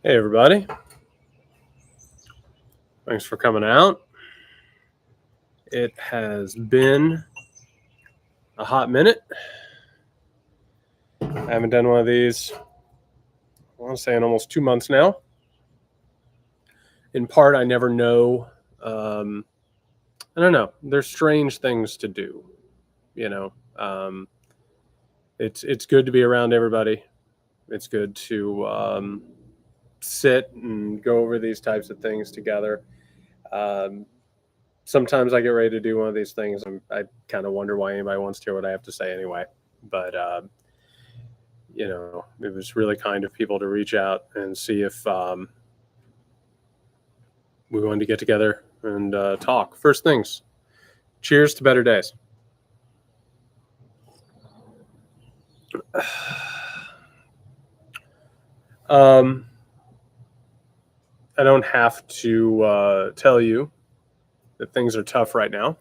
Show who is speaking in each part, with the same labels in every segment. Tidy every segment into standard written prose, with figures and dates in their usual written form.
Speaker 1: Hey, everybody. Thanks for coming out. It has been a hot minute. I haven't done one of these, I want to say, in almost 2 months now. In part, I never know. I don't know. There's strange things to do, you know. It's good to be around everybody. It's good to sit and go over these types of things together. Sometimes I get ready to do one of these things, and I kind of wonder why anybody wants to hear what I have to say anyway. But, it was really kind of people to reach out and see if we wanted to get together and talk. First things, cheers to better days. I don't have to tell you that things are tough right now.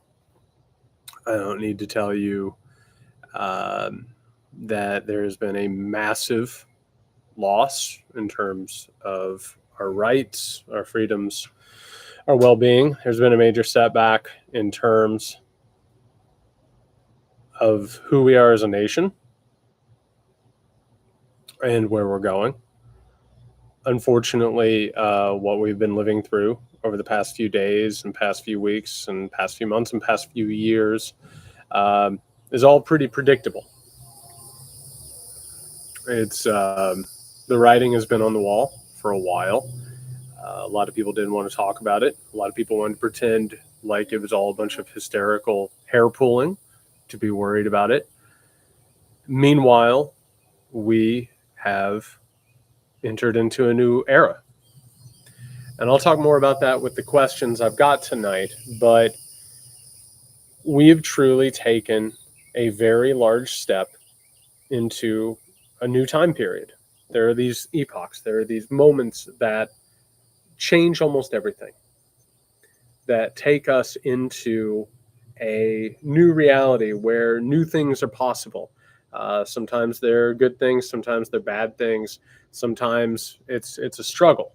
Speaker 1: I don't need to tell you that there has been a massive loss in terms of our rights, our freedoms, our well-being. There's been a major setback in terms of who we are as a nation and where we're going. Unfortunately, what we've been living through over the past few days and past few weeks and past few months and past few years is all pretty predictable. It's the writing has been on the wall for a while. A lot of people didn't want to talk about it. A lot of people wanted to pretend like it was all a bunch of hysterical hair pulling to be worried about it. Meanwhile, we have entered into a new era. And I'll talk more about that with the questions I've got tonight, but we've truly taken a very large step into a new time period. There are these epochs, there are these moments that change almost everything, that take us into a new reality where new things are possible. Sometimes they're good things, sometimes they're bad things, sometimes it's a struggle.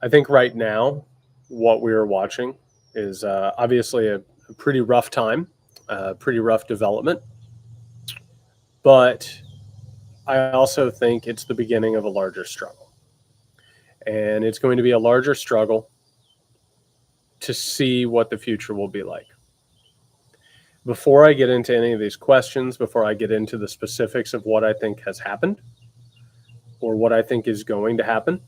Speaker 1: I think right now what we are watching is obviously a pretty rough time, pretty rough development, but I also think it's the beginning of a larger struggle. And it's going to be a larger struggle to see what the future will be like. Before I get into any of these questions, before I get into the specifics of what I think has happened or what I think is going to happen,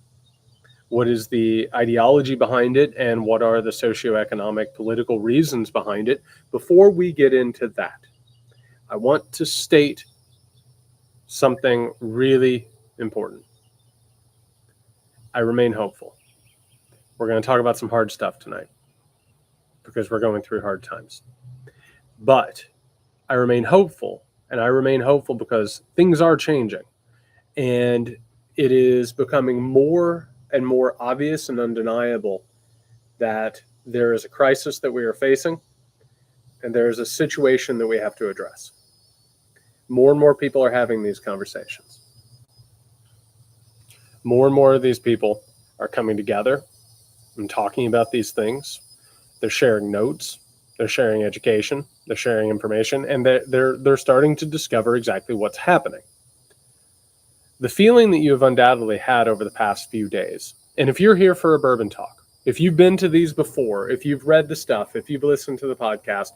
Speaker 1: what is the ideology behind it, and what are the socioeconomic political reasons behind it, before we get into that, I want to state something really important. I remain hopeful. We're going to talk about some hard stuff tonight because we're going through hard times. But I remain hopeful, and I remain hopeful because things are changing, and it is becoming more and more obvious and undeniable that there is a crisis that we are facing, and there is a situation that we have to address. More and more people are having these conversations. More and more of these people are coming together and talking about these things. They're sharing notes, they're sharing education, they're sharing information, and they're starting to discover exactly what's happening. The feeling that you have undoubtedly had over the past few days, and if you're here for a Bourbon talk, if you've been to these before, if you've read the stuff, if you've listened to the podcast,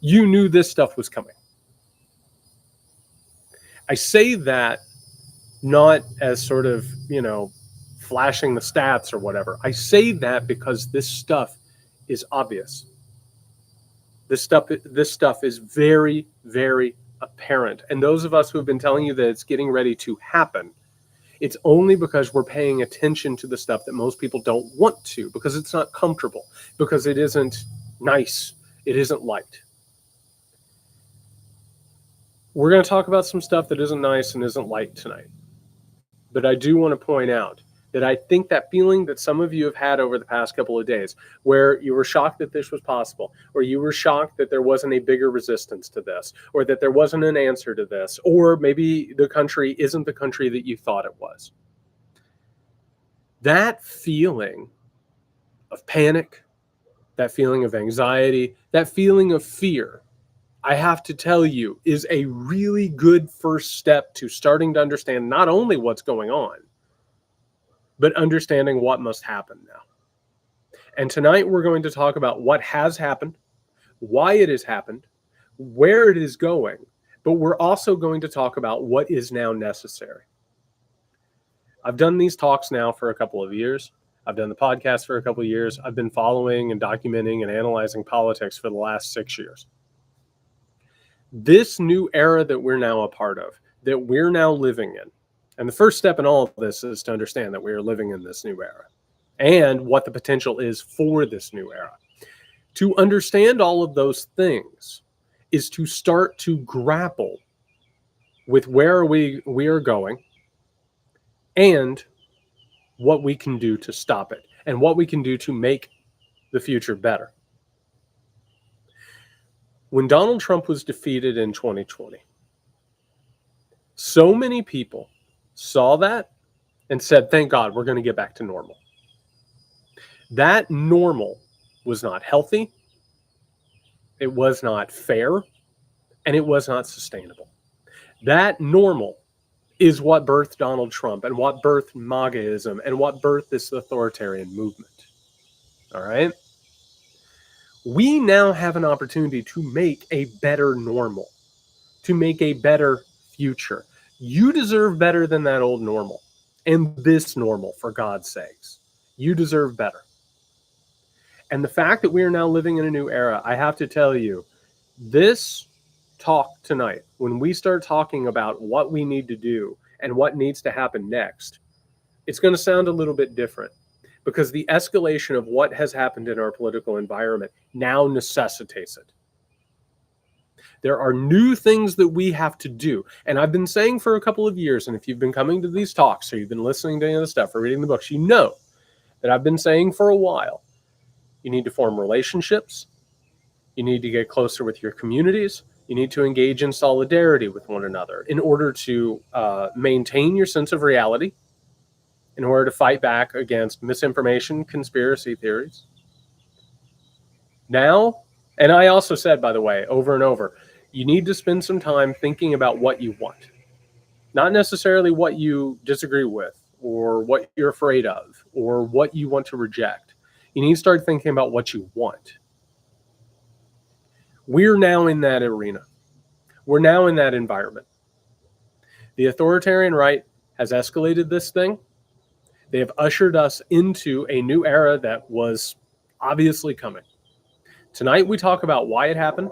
Speaker 1: you knew this stuff was coming. I say that not as sort of, flashing the stats or whatever. I say that because this stuff is obvious. This stuff is very, very apparent. And those of us who have been telling you that it's getting ready to happen, it's only because we're paying attention to the stuff that most people don't want to, because it's not comfortable, because it isn't nice, it isn't light. We're going to talk about some stuff that isn't nice and isn't light tonight. But I do want to point out that I think that feeling that some of you have had over the past couple of days, where you were shocked that this was possible, or you were shocked that there wasn't a bigger resistance to this, or that there wasn't an answer to this, or maybe the country isn't the country that you thought it was. That feeling of panic, that feeling of anxiety, that feeling of fear, I have to tell you, is a really good first step to starting to understand not only what's going on, but understanding what must happen now. And tonight we're going to talk about what has happened, why it has happened, where it is going, but we're also going to talk about what is now necessary. I've done these talks now for a couple of years. I've done the podcast for a couple of years. I've been following and documenting and analyzing politics for the last 6 years. This new era that we're now a part of, that we're now living in, and the first step in all of this is to understand that we are living in this new era and what the potential is for this new era. To understand all of those things is to start to grapple with where we are going and what we can do to stop it and what we can do to make the future better. When Donald Trump was defeated in 2020, so many people saw that and said, thank God, we're going to get back to normal. That normal was not healthy, it was not fair, and it was not sustainable. That normal is what birthed Donald Trump and what birthed MAGAism and what birthed this authoritarian movement. All right? We now have an opportunity to make a better normal, to make a better future. You deserve better than that old normal and this normal, for God's sakes. You deserve better. And the fact that we are now living in a new era, I have to tell you, this talk tonight, when we start talking about what we need to do and what needs to happen next, it's going to sound a little bit different because the escalation of what has happened in our political environment now necessitates it. There are new things that we have to do. And I've been saying for a couple of years, and if you've been coming to these talks or you've been listening to any of the stuff or reading the books, you know that I've been saying for a while, you need to form relationships. You need to get closer with your communities. You need to engage in solidarity with one another in order to maintain your sense of reality, in order to fight back against misinformation, conspiracy theories. Now, and I also said, by the way, over and over, you need to spend some time thinking about what you want. Not necessarily what you disagree with or what you're afraid of or what you want to reject. You need to start thinking about what you want. We're now in that arena. We're now in that environment. The authoritarian right has escalated this thing. They have ushered us into a new era that was obviously coming. Tonight we talk about why it happened.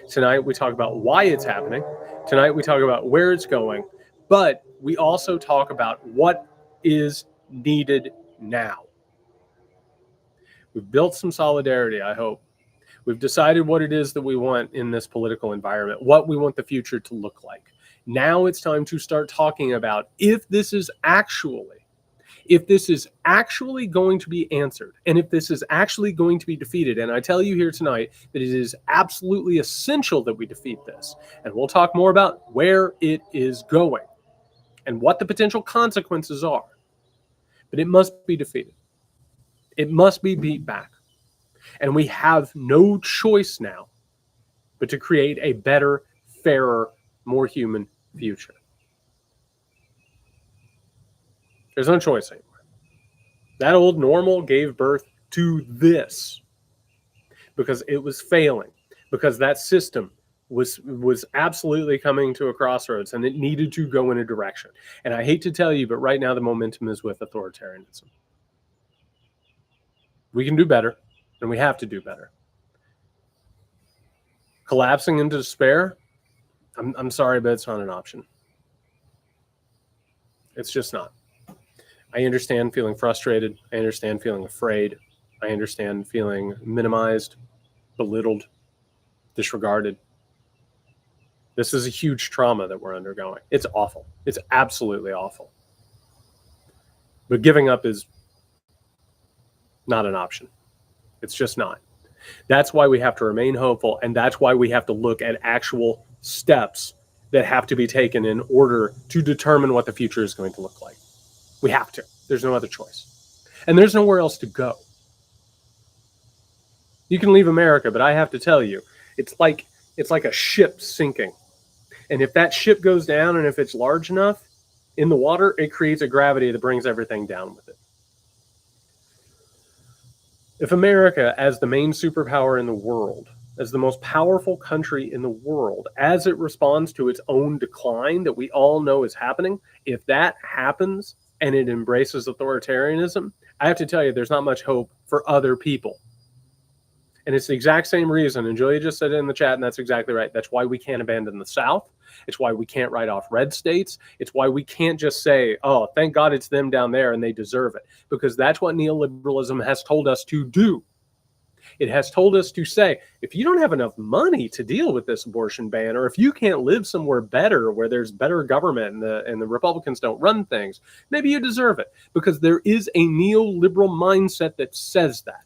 Speaker 1: Tonight we talk about why it's happening. Tonight we talk about where it's going. But we also talk about what is needed now. We've built some solidarity, I hope. We've decided what it is that we want in this political environment, what we want the future to look like. Now it's time to start talking about if this is actually going to be answered, and if this is actually going to be defeated. And I tell you here tonight that it is absolutely essential that we defeat this. And we'll talk more about where it is going and what the potential consequences are. But it must be defeated. It must be beat back. And we have no choice now but to create a better, fairer, more human future. There's no choice anymore. That old normal gave birth to this because it was failing, because that system was absolutely coming to a crossroads and it needed to go in a direction. And I hate to tell you, but right now the momentum is with authoritarianism. We can do better, and we have to do better. Collapsing into despair, I'm sorry, but it's not an option. It's just not. I understand feeling frustrated. I understand feeling afraid. I understand feeling minimized, belittled, disregarded. This is a huge trauma that we're undergoing. It's awful. It's absolutely awful. But giving up is not an option. It's just not. That's why we have to remain hopeful, and that's why we have to look at actual steps that have to be taken in order to determine what the future is going to look like. We have to. There's no other choice. And there's nowhere else to go. You can leave America, but I have to tell you, it's like a ship sinking. And if that ship goes down and if it's large enough in the water, it creates a gravity that brings everything down with it. If America, as the main superpower in the world, as the most powerful country in the world, as it responds to its own decline that we all know is happening, if that happens and it embraces authoritarianism, I have to tell you, there's not much hope for other people. And it's the exact same reason. And Julia just said it in the chat, and that's exactly right. That's why we can't abandon the South. It's why we can't write off red states. It's why we can't just say, oh, thank God it's them down there and they deserve it. Because that's what neoliberalism has told us to do. It has told us to say, if you don't have enough money to deal with this abortion ban, or if you can't live somewhere better where there's better government and the Republicans don't run things, maybe you deserve it. Because there is a neoliberal mindset that says that.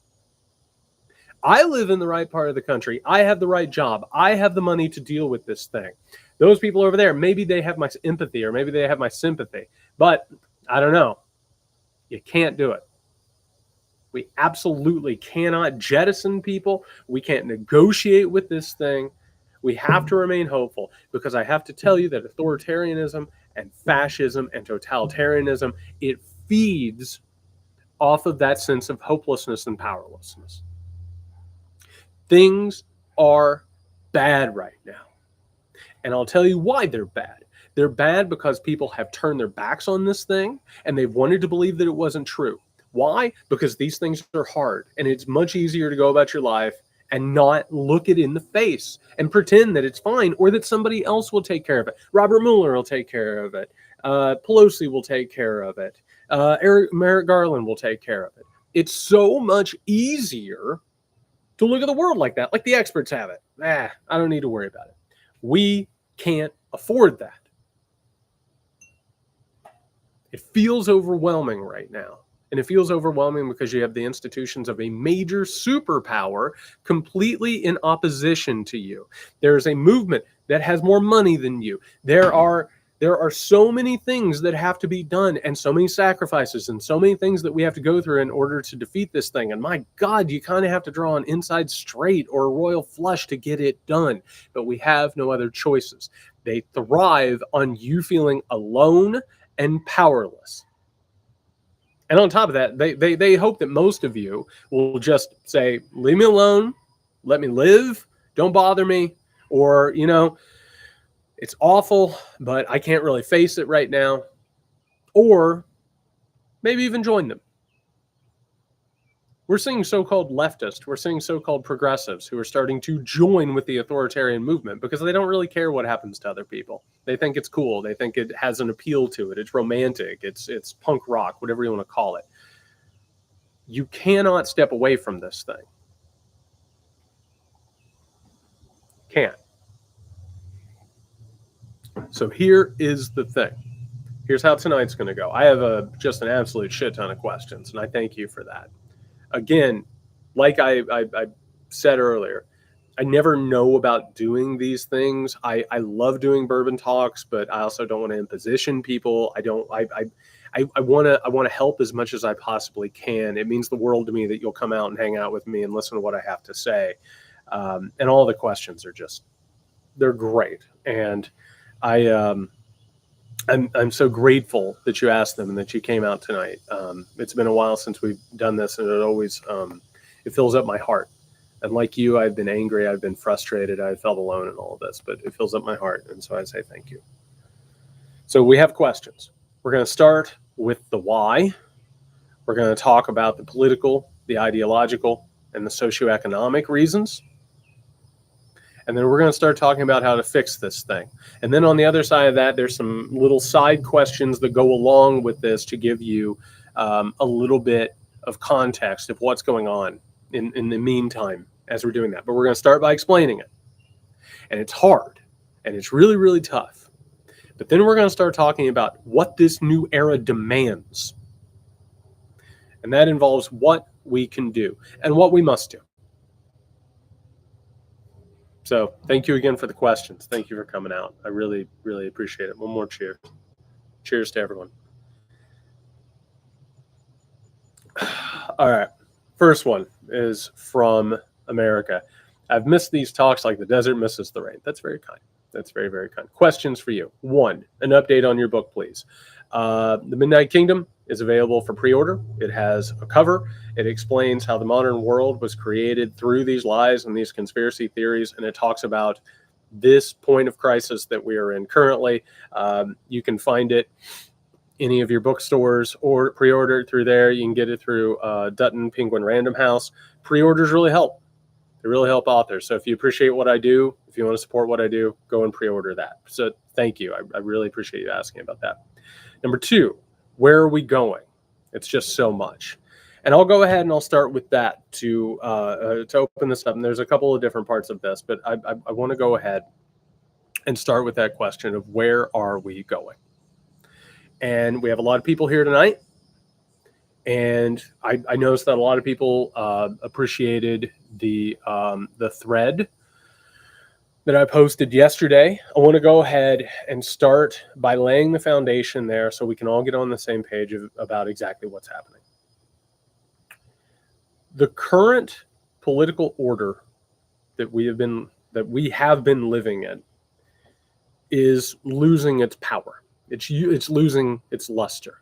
Speaker 1: I live in the right part of the country. I have the right job. I have the money to deal with this thing. Those people over there, maybe they have my empathy or maybe they have my sympathy. But I don't know. You can't do it. We absolutely cannot jettison people. We can't negotiate with this thing. We have to remain hopeful, because I have to tell you that authoritarianism and fascism and totalitarianism, it feeds off of that sense of hopelessness and powerlessness. Things are bad right now. And I'll tell you why they're bad. They're bad because people have turned their backs on this thing and they've wanted to believe that it wasn't true. Why? Because these things are hard, and it's much easier to go about your life and not look it in the face and pretend that it's fine or that somebody else will take care of it. Robert Mueller will take care of it. Pelosi will take care of it. Merrick Garland will take care of it. It's so much easier to look at the world like that, like the experts have it. I don't need to worry about it. We can't afford that. It feels overwhelming right now. And it feels overwhelming because you have the institutions of a major superpower completely in opposition to you. There's a movement that has more money than you. There are so many things that have to be done, and so many sacrifices and so many things that we have to go through in order to defeat this thing. And my God, you kind of have to draw an inside straight or a royal flush to get it done. But we have no other choices. They thrive on you feeling alone and powerless. And on top of that, they hope that most of you will just say, leave me alone, let me live, don't bother me, or, you know, it's awful, but I can't really face it right now. Or maybe even join them. We're seeing so-called leftists, we're seeing so-called progressives who are starting to join with the authoritarian movement because they don't really care what happens to other people. They think it's cool. They think it has an appeal to it. It's romantic. It's punk rock, whatever you want to call it. You cannot step away from this thing. Can't. So here is the thing. Here's how tonight's going to go. I have just an absolute shit ton of questions, and I thank you for that. Again, like I said earlier, I never know about doing these things. I love doing bourbon talks, but I also don't want to imposition people. I want to help as much as I possibly can. It means the world to me that you'll come out and hang out with me and listen to what I have to say. And all the questions are they're great. And I'm so grateful that you asked them and that you came out tonight. It's been a while since we've done this, and it always it fills up my heart. And like you, I've been angry, I've been frustrated, I felt alone in all of this, but it fills up my heart, and so I say thank you. So we have questions. We're going to start with the why. We're going to talk about the political, the ideological, and the socioeconomic reasons. And then we're going to start talking about how to fix this thing. And then on the other side of that, there's some little side questions that go along with this to give you a little bit of context of what's going on in the meantime as we're doing that. But we're going to start by explaining it. And it's hard. And it's really, really tough. But then we're going to start talking about what this new era demands. And that involves what we can do and what we must do. So thank you again for the questions. Thank you for coming out. I really, really appreciate it. One more cheers. Cheers to everyone. All right. First one is from America. I've missed these talks like the desert misses the rain. That's very kind. That's very, very kind. Questions for you. One, an update on your book, please. The Midnight Kingdom is available for pre-order. It has a cover. It explains how the modern world was created through these lies and these conspiracy theories, and it talks about this point of crisis that we are in currently. You can find it any of your bookstores or pre-order it through there. You can get it through Dutton Penguin Random House. Pre-orders really help. They really help authors. So if you appreciate what I do, if you want to support what I do, go and pre-order that. So thank you. I really appreciate you asking about that. Number two, where are we going? It's just so much. And I'll go ahead and I'll start with that to open this up. And there's a couple of different parts of this, but I want to go ahead and start with that question of where are we going? And we have a lot of people here tonight. And I noticed that a lot of people appreciated the thread that I posted yesterday. I want to go ahead and start by laying the foundation there so we can all get on the same page about exactly what's happening. The current political order that we have been living in is losing its power. It's losing its luster.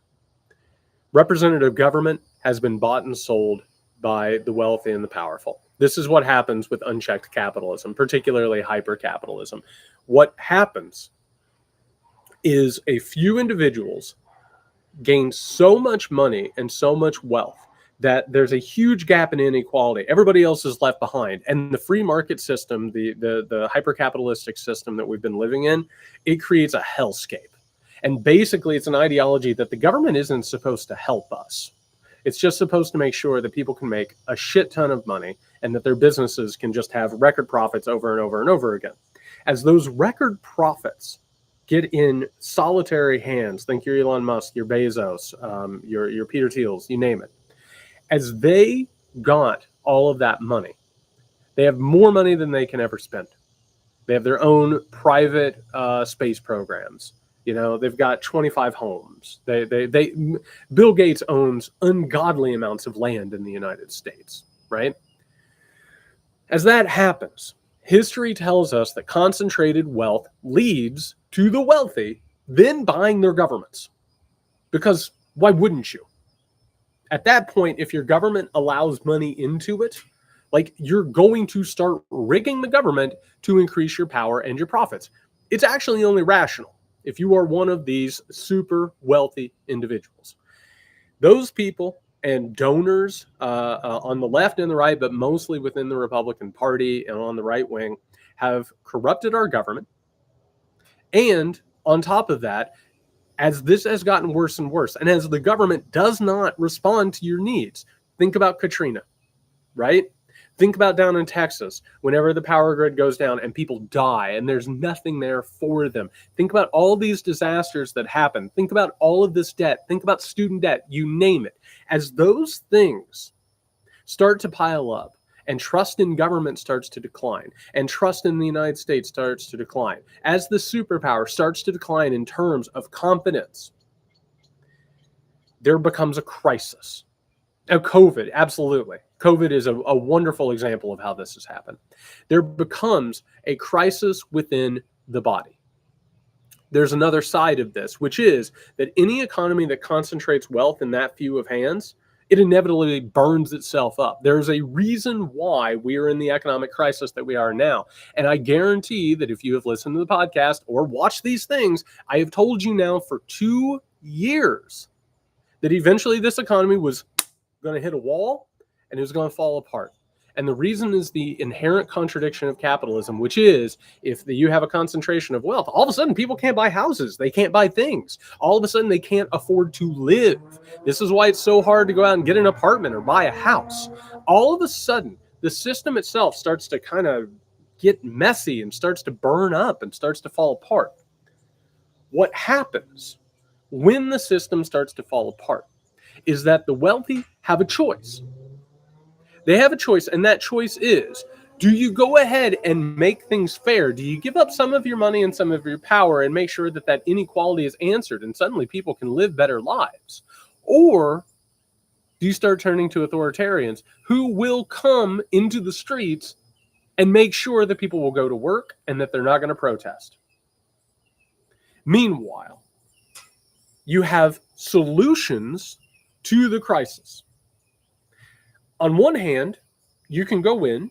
Speaker 1: Representative government has been bought and sold by the wealthy and the powerful. This is what happens with unchecked capitalism, particularly hyper-capitalism. What happens is a few individuals gain so much money and so much wealth that there's a huge gap in inequality. Everybody else is left behind. And the free market system, the hyper-capitalistic system that we've been living in, it creates a hellscape. And basically, it's an ideology that the government isn't supposed to help us. It's just supposed to make sure that people can make a shit ton of money and that their businesses can just have record profits over and over and over again. As those record profits get in solitary hands, think your Elon Musk, your Bezos, your Peter Thiels, you name it. As they got all of that money, they have more money than they can ever spend. They have their own private space programs. You know, they've got 25 homes. Bill Gates owns ungodly amounts of land in the United States, right? As that happens, history tells us that concentrated wealth leads to the wealthy then buying their governments. Because why wouldn't you? At that point, if your government allows money into it, like, you're going to start rigging the government to increase your power and your profits. It's actually only rational if you are one of these super wealthy individuals. Those people and donors on the left and the right, but mostly within the Republican Party and on the right wing, have corrupted our government. And on top of that, as this has gotten worse and worse, and as the government does not respond to your needs, think about Katrina, right? Think about down in Texas, whenever the power grid goes down and people die and there's nothing there for them. Think about all these disasters that happen. Think about all of this debt. Think about student debt, you name it. As those things start to pile up and trust in government starts to decline and trust in the United States starts to decline, as the superpower starts to decline in terms of confidence, there becomes a crisis. Now, COVID, absolutely. COVID is a wonderful example of how this has happened. There becomes a crisis within the body. There's another side of this, which is that any economy that concentrates wealth in that few of hands, it inevitably burns itself up. There's a reason why we are in the economic crisis that we are now. And I guarantee that if you have listened to the podcast or watched these things, I have told you now for 2 years that eventually this economy was going to hit a wall and it was going to fall apart. And the reason is the inherent contradiction of capitalism, which is if you have a concentration of wealth, all of a sudden people can't buy houses. They can't buy things. All of a sudden they can't afford to live. This is why it's so hard to go out and get an apartment or buy a house. All of a sudden, the system itself starts to kind of get messy and starts to burn up and starts to fall apart. What happens when the system starts to fall apart is that the wealthy have a choice. They have a choice, and that choice is, do you go ahead and make things fair? Do you give up some of your money and some of your power and make sure that that inequality is answered and suddenly people can live better lives? Or do you start turning to authoritarians who will come into the streets and make sure that people will go to work and that they're not going to protest. Meanwhile, you have solutions to the crisis. On one hand, you can go in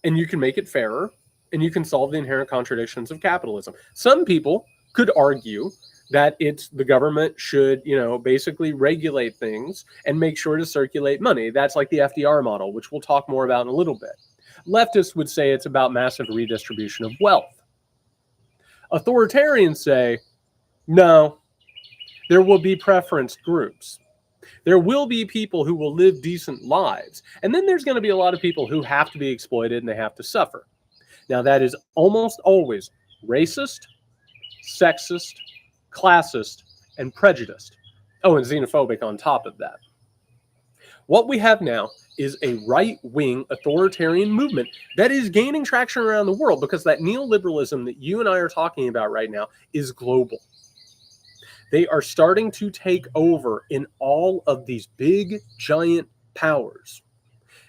Speaker 1: and you can make it fairer and you can solve the inherent contradictions of capitalism. Some people could argue that it's the government should, basically regulate things and make sure to circulate money. That's like the FDR model, which we'll talk more about in a little bit. Leftists would say it's about massive redistribution of wealth. Authoritarians say, no, there will be preference groups. There will be people who will live decent lives. And then there's going to be a lot of people who have to be exploited and they have to suffer. Now, that is almost always racist, sexist, classist, and prejudiced. Oh, and xenophobic on top of that. What we have now is a right-wing authoritarian movement that is gaining traction around the world because that neoliberalism that you and I are talking about right now is global. They are starting to take over in all of these big, giant powers.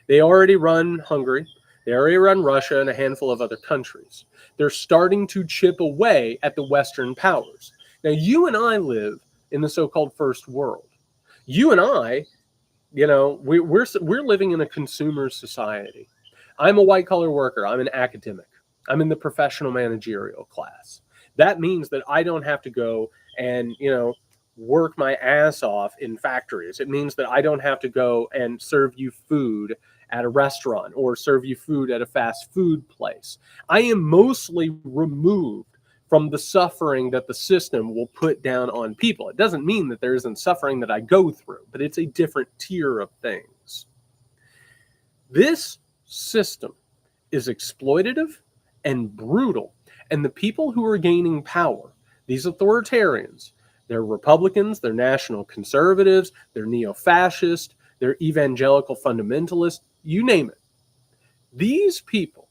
Speaker 1: They already run Hungary. They already run Russia and a handful of other countries. They're starting to chip away at the Western powers. Now, you and I live in the so-called first world. You and I, we're living in a consumer society. I'm a white-collar worker. I'm an academic. I'm in the professional managerial class. That means that I don't have to go and, work my ass off in factories. It means that I don't have to go and serve you food at a restaurant or serve you food at a fast food place. I am mostly removed from the suffering that the system will put down on people. It doesn't mean that there isn't suffering that I go through, but it's a different tier of things. This system is exploitative and brutal, and the people who are gaining power, these authoritarians, they're Republicans, they're national conservatives, they're neo-fascist, they're evangelical fundamentalists, you name it. These people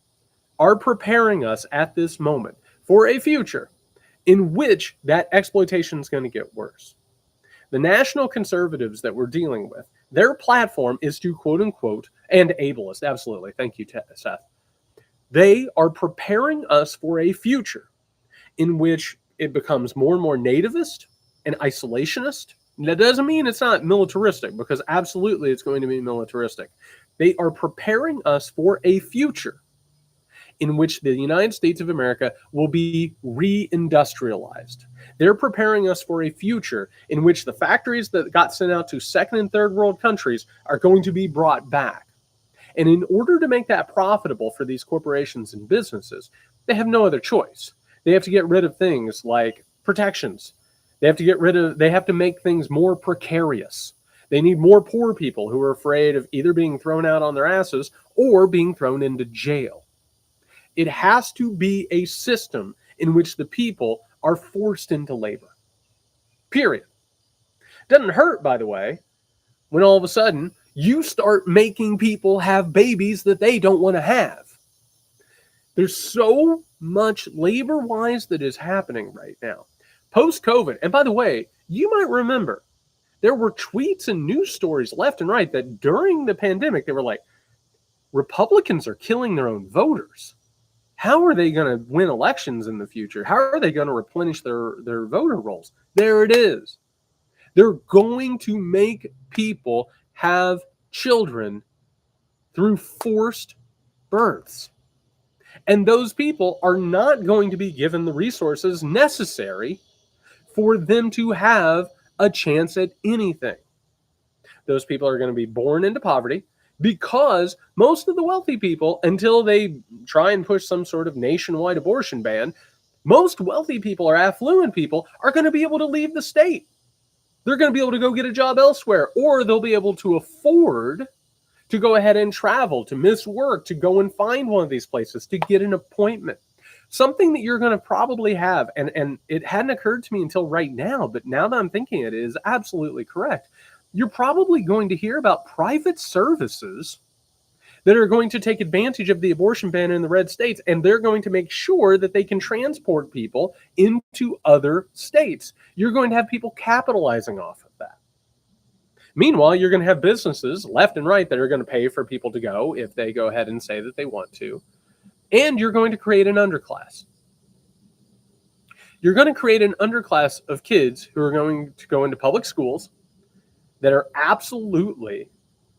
Speaker 1: are preparing us at this moment for a future in which that exploitation is going to get worse. The national conservatives that we're dealing with, their platform is to quote unquote, and ableist, absolutely, thank you, Seth. They are preparing us for a future in which it becomes more and more nativist and isolationist. And that doesn't mean it's not militaristic, because absolutely it's going to be militaristic. They are preparing us for a future in which the United States of America will be re-industrialized. They're preparing us for a future in which the factories that got sent out to second and third world countries are going to be brought back. And in order to make that profitable for these corporations and businesses, they have no other choice. They have to get rid of things like protections. They have to make things more precarious. They need more poor people who are afraid of either being thrown out on their asses or being thrown into jail. It has to be a system in which the people are forced into labor. Period. Doesn't hurt, by the way, when all of a sudden you start making people have babies that they don't want to have. There's so much labor-wise that is happening right now. Post-COVID, and by the way, you might remember, there were tweets and news stories left and right that during the pandemic, they were like, Republicans are killing their own voters. How are they going to win elections in the future? How are they going to replenish their voter rolls? There it is. They're going to make people have children through forced births. And those people are not going to be given the resources necessary for them to have a chance at anything. Those people are going to be born into poverty because most of the wealthy people, until they try and push some sort of nationwide abortion ban, most wealthy people or affluent people are going to be able to leave the state. They're going to be able to go get a job elsewhere, or they'll be able to afford to go ahead and travel, to miss work, to go and find one of these places, to get an appointment. Something that you're going to probably have, and it hadn't occurred to me until right now, but now that I'm thinking it is absolutely correct. You're probably going to hear about private services that are going to take advantage of the abortion ban in the red states, and they're going to make sure that they can transport people into other states. You're going to have people capitalizing off of that. Meanwhile, you're going to have businesses left and right that are going to pay for people to go if they go ahead and say that they want to. And you're going to create an underclass. You're going to create an underclass of kids who are going to go into public schools that are absolutely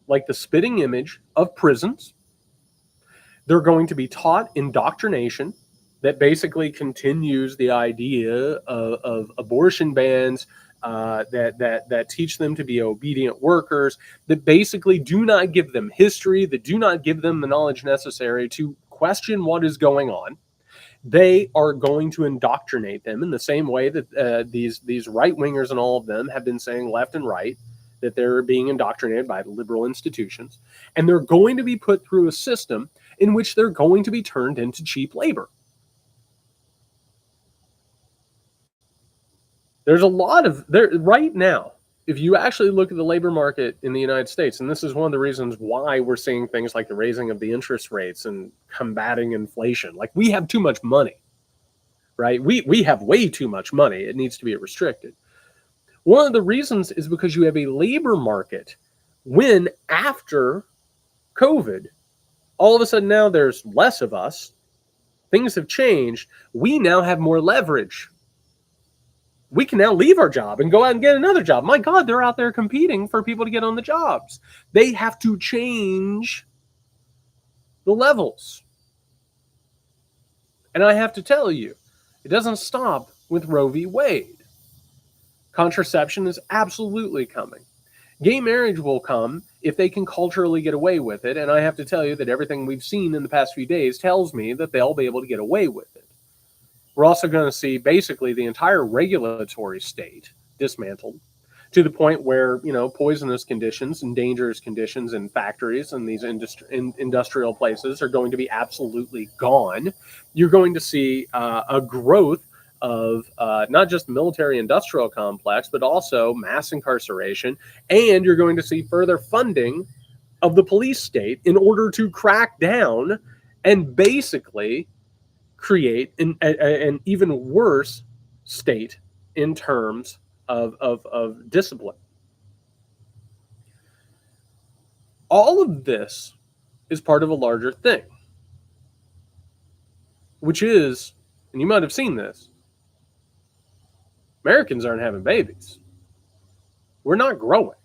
Speaker 1: like the spitting image of prisons. They're going to be taught indoctrination that basically continues the idea of abortion bans, that teach them to be obedient workers, that basically do not give them history, that do not give them the knowledge necessary to question what is going on. They are going to indoctrinate them in the same way that these right-wingers and all of them have been saying left and right, that they're being indoctrinated by liberal institutions. And they're going to be put through a system in which they're going to be turned into cheap labor. There's a lot of there right now. If you actually look at the labor market in the United States, and this is one of the reasons why we're seeing things like the raising of the interest rates and combating inflation. Like, we have too much money, right? We have way too much money. It needs to be restricted. One of the reasons is because you have a labor market when after COVID, all of a sudden now there's less of us. Things have changed. We now have more leverage. We can now leave our job and go out and get another job. My God, they're out there competing for people to get on the jobs. They have to change the levels. And I have to tell you, it doesn't stop with Roe v. Wade. Contraception is absolutely coming. Gay marriage will come if they can culturally get away with it. And I have to tell you that everything we've seen in the past few days tells me that they'll be able to get away with it. We're also going to see basically the entire regulatory state dismantled to the point where, poisonous conditions and dangerous conditions in factories and these industrial places are going to be absolutely gone. You're going to see a growth of not just the military industrial complex, but also mass incarceration. And you're going to see further funding of the police state in order to crack down and basically create an even worse state in terms of discipline. All of this is part of a larger thing, which is, and you might have seen this, Americans aren't having babies. We're not growing.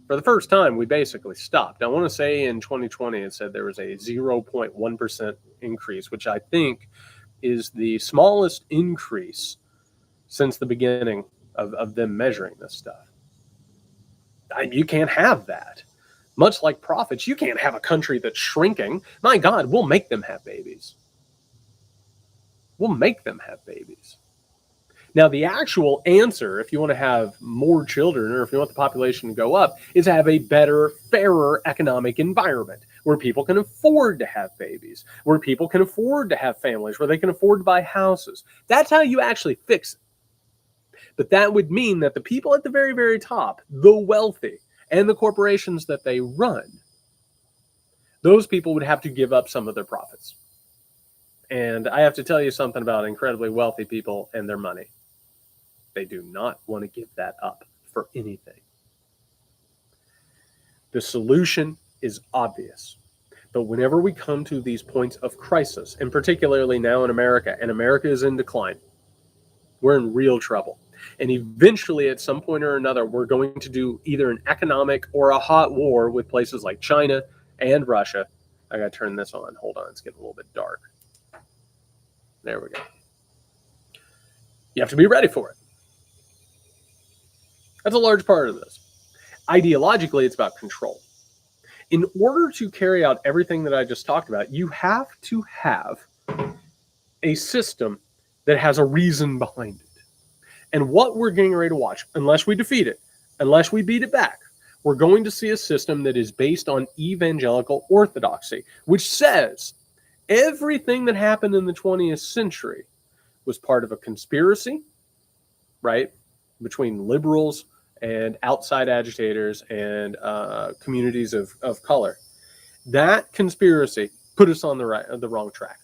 Speaker 1: For the first time, we basically stopped. I want to say in 2020, it said there was a 0.1% increase, which I think is the smallest increase since the beginning of them measuring this stuff. You can't have that. Much like profits, you can't have a country that's shrinking. My God, we'll make them have babies. We'll make them have babies. Now, the actual answer, if you want to have more children or if you want the population to go up, is to have a better, fairer economic environment where people can afford to have babies, where people can afford to have families, where they can afford to buy houses. That's how you actually fix it. But that would mean that the people at the very, very top, the wealthy, and the corporations that they run, those people would have to give up some of their profits. And I have to tell you something about incredibly wealthy people and their money. They do not want to give that up for anything. The solution is obvious. But whenever we come to these points of crisis, and particularly now in America, and America is in decline, we're in real trouble. And eventually, at some point or another, we're going to do either an economic or a hot war with places like China and Russia. I got to turn this on. Hold on. It's getting a little bit dark. There we go. You have to be ready for it. That's a large part of this. Ideologically, it's about control. In order to carry out everything that I just talked about, you have to have a system that has a reason behind it. And what we're getting ready to watch, unless we defeat it, unless we beat it back, we're going to see a system that is based on evangelical orthodoxy, which says everything that happened in the 20th century was part of a conspiracy, right, between liberals and outside agitators and communities of color. That conspiracy put us on the wrong track.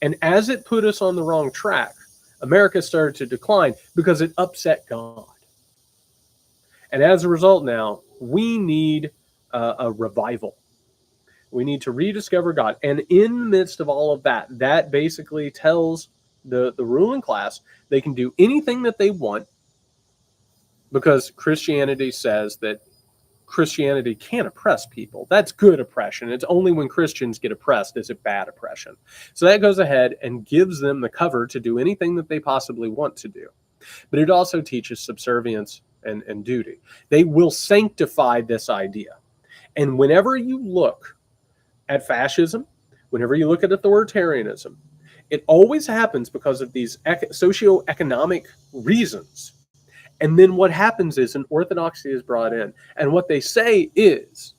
Speaker 1: And as it put us on the wrong track, America started to decline because it upset God. And as a result now, we need a revival. We need to rediscover God. And in the midst of all of that, that basically tells the ruling class they can do anything that they want, because Christianity says that Christianity can't oppress people. That's good oppression. It's only when Christians get oppressed is it bad oppression. So that goes ahead and gives them the cover to do anything that they possibly want to do. But it also teaches subservience and duty. They will sanctify this idea. And whenever you look at fascism, whenever you look at authoritarianism, it always happens because of these socioeconomic reasons. And then what happens is an orthodoxy is brought in. And what they say is,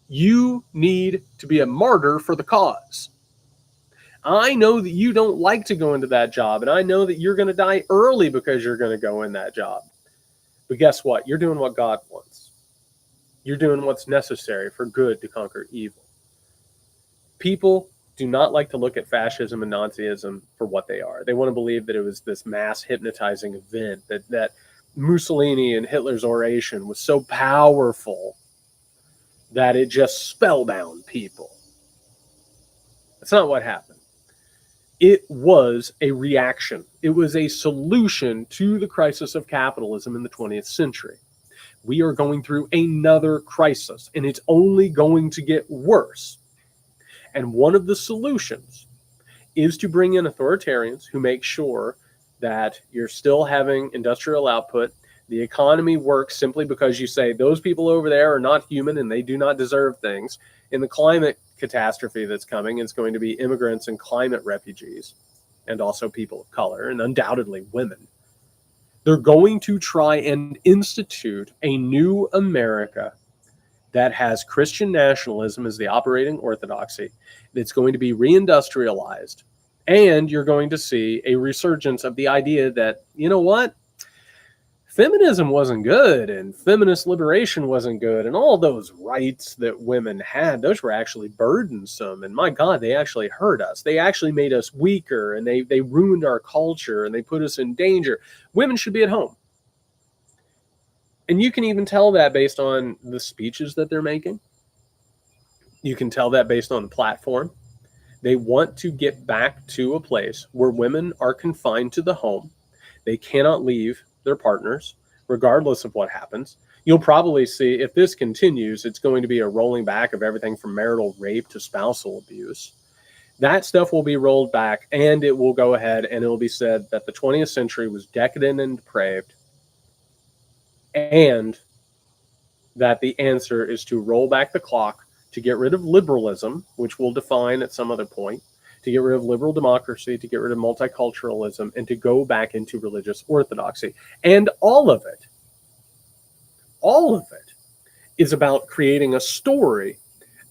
Speaker 1: you need to be a martyr for the cause. I know that you don't like to go into that job, and I know that you're going to die early because you're going to go in that job. But guess what? You're doing what God wants. You're doing what's necessary for good to conquer evil. People do not like to look at fascism and Nazism for what they are. They want to believe that it was this mass hypnotizing event, that Mussolini and Hitler's oration was so powerful that it just spellbound people. That's not what happened. It was a reaction. It was a solution to the crisis of capitalism in the 20th century. We are going through another crisis, and it's only going to get worse. And one of the solutions is to bring in authoritarians who make sure that you're still having industrial output. The economy works simply because you say those people over there are not human and they do not deserve things. In the climate catastrophe that's coming, it's going to be immigrants and climate refugees, and also people of color, and undoubtedly women. They're going to try and institute a new America that has Christian nationalism as the operating orthodoxy. It's going to be reindustrialized. And you're going to see a resurgence of the idea that, you know what? Feminism wasn't good, and feminist liberation wasn't good, and all those rights that women had, those were actually burdensome. And my God, they actually hurt us. They actually made us weaker, and they ruined our culture, and they put us in danger. Women should be at home. And you can even tell that based on the speeches that they're making. You can tell that based on the platform. They want to get back to a place where women are confined to the home. They cannot leave their partners, regardless of what happens. You'll probably see, if this continues, it's going to be a rolling back of everything from marital rape to spousal abuse. That stuff will be rolled back, and it will go ahead and it will be said that the 20th century was decadent and depraved, and that the answer is to roll back the clock, to get rid of liberalism, which we'll define at some other point, to get rid of liberal democracy, to get rid of multiculturalism, and to go back into religious orthodoxy. And all of it is about creating a story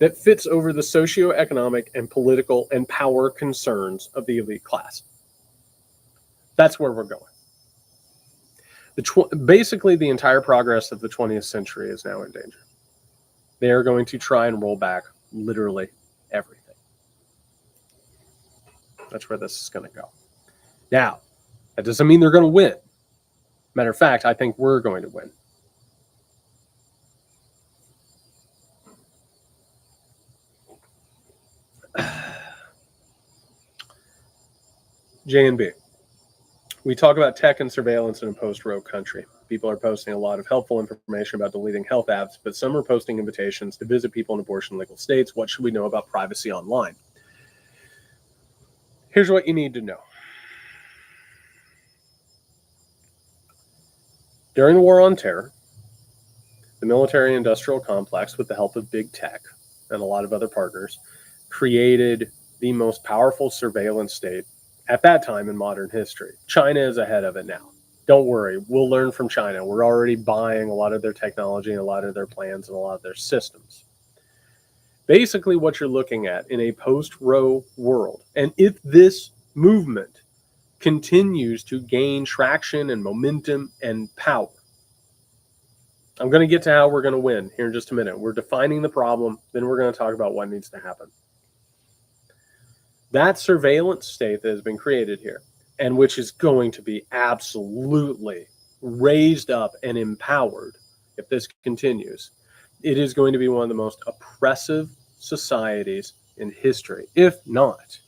Speaker 1: that fits over the socioeconomic and political and power concerns of the elite class. That's where we're going. Basically, the entire progress of the 20th century is now in danger. They are going to try and roll back literally everything. That's where this is going to go. Now, that doesn't mean they're going to win. Matter of fact, I think we're going to win. J and B. We talk about tech and surveillance in a post-Roe country. People are posting a lot of helpful information about deleting health apps, but some are posting invitations to visit people in abortion legal states. What should we know about privacy online? Here's what you need to know. During the War on Terror, the military-industrial complex, with the help of big tech and a lot of other partners, created the most powerful surveillance state at that time in modern history. China is ahead of it now. Don't worry, we'll learn from China. We're already buying a lot of their technology and a lot of their plans and a lot of their systems. Basically, what you're looking at in a post-Roe world, and if this movement continues to gain traction and momentum and power, I'm going to get to how we're going to win here in just a minute. We're defining the problem, then we're going to talk about what needs to happen. That surveillance state that has been created here, and which is going to be absolutely raised up and empowered, if this continues, it is going to be one of the most oppressive societies in history, if not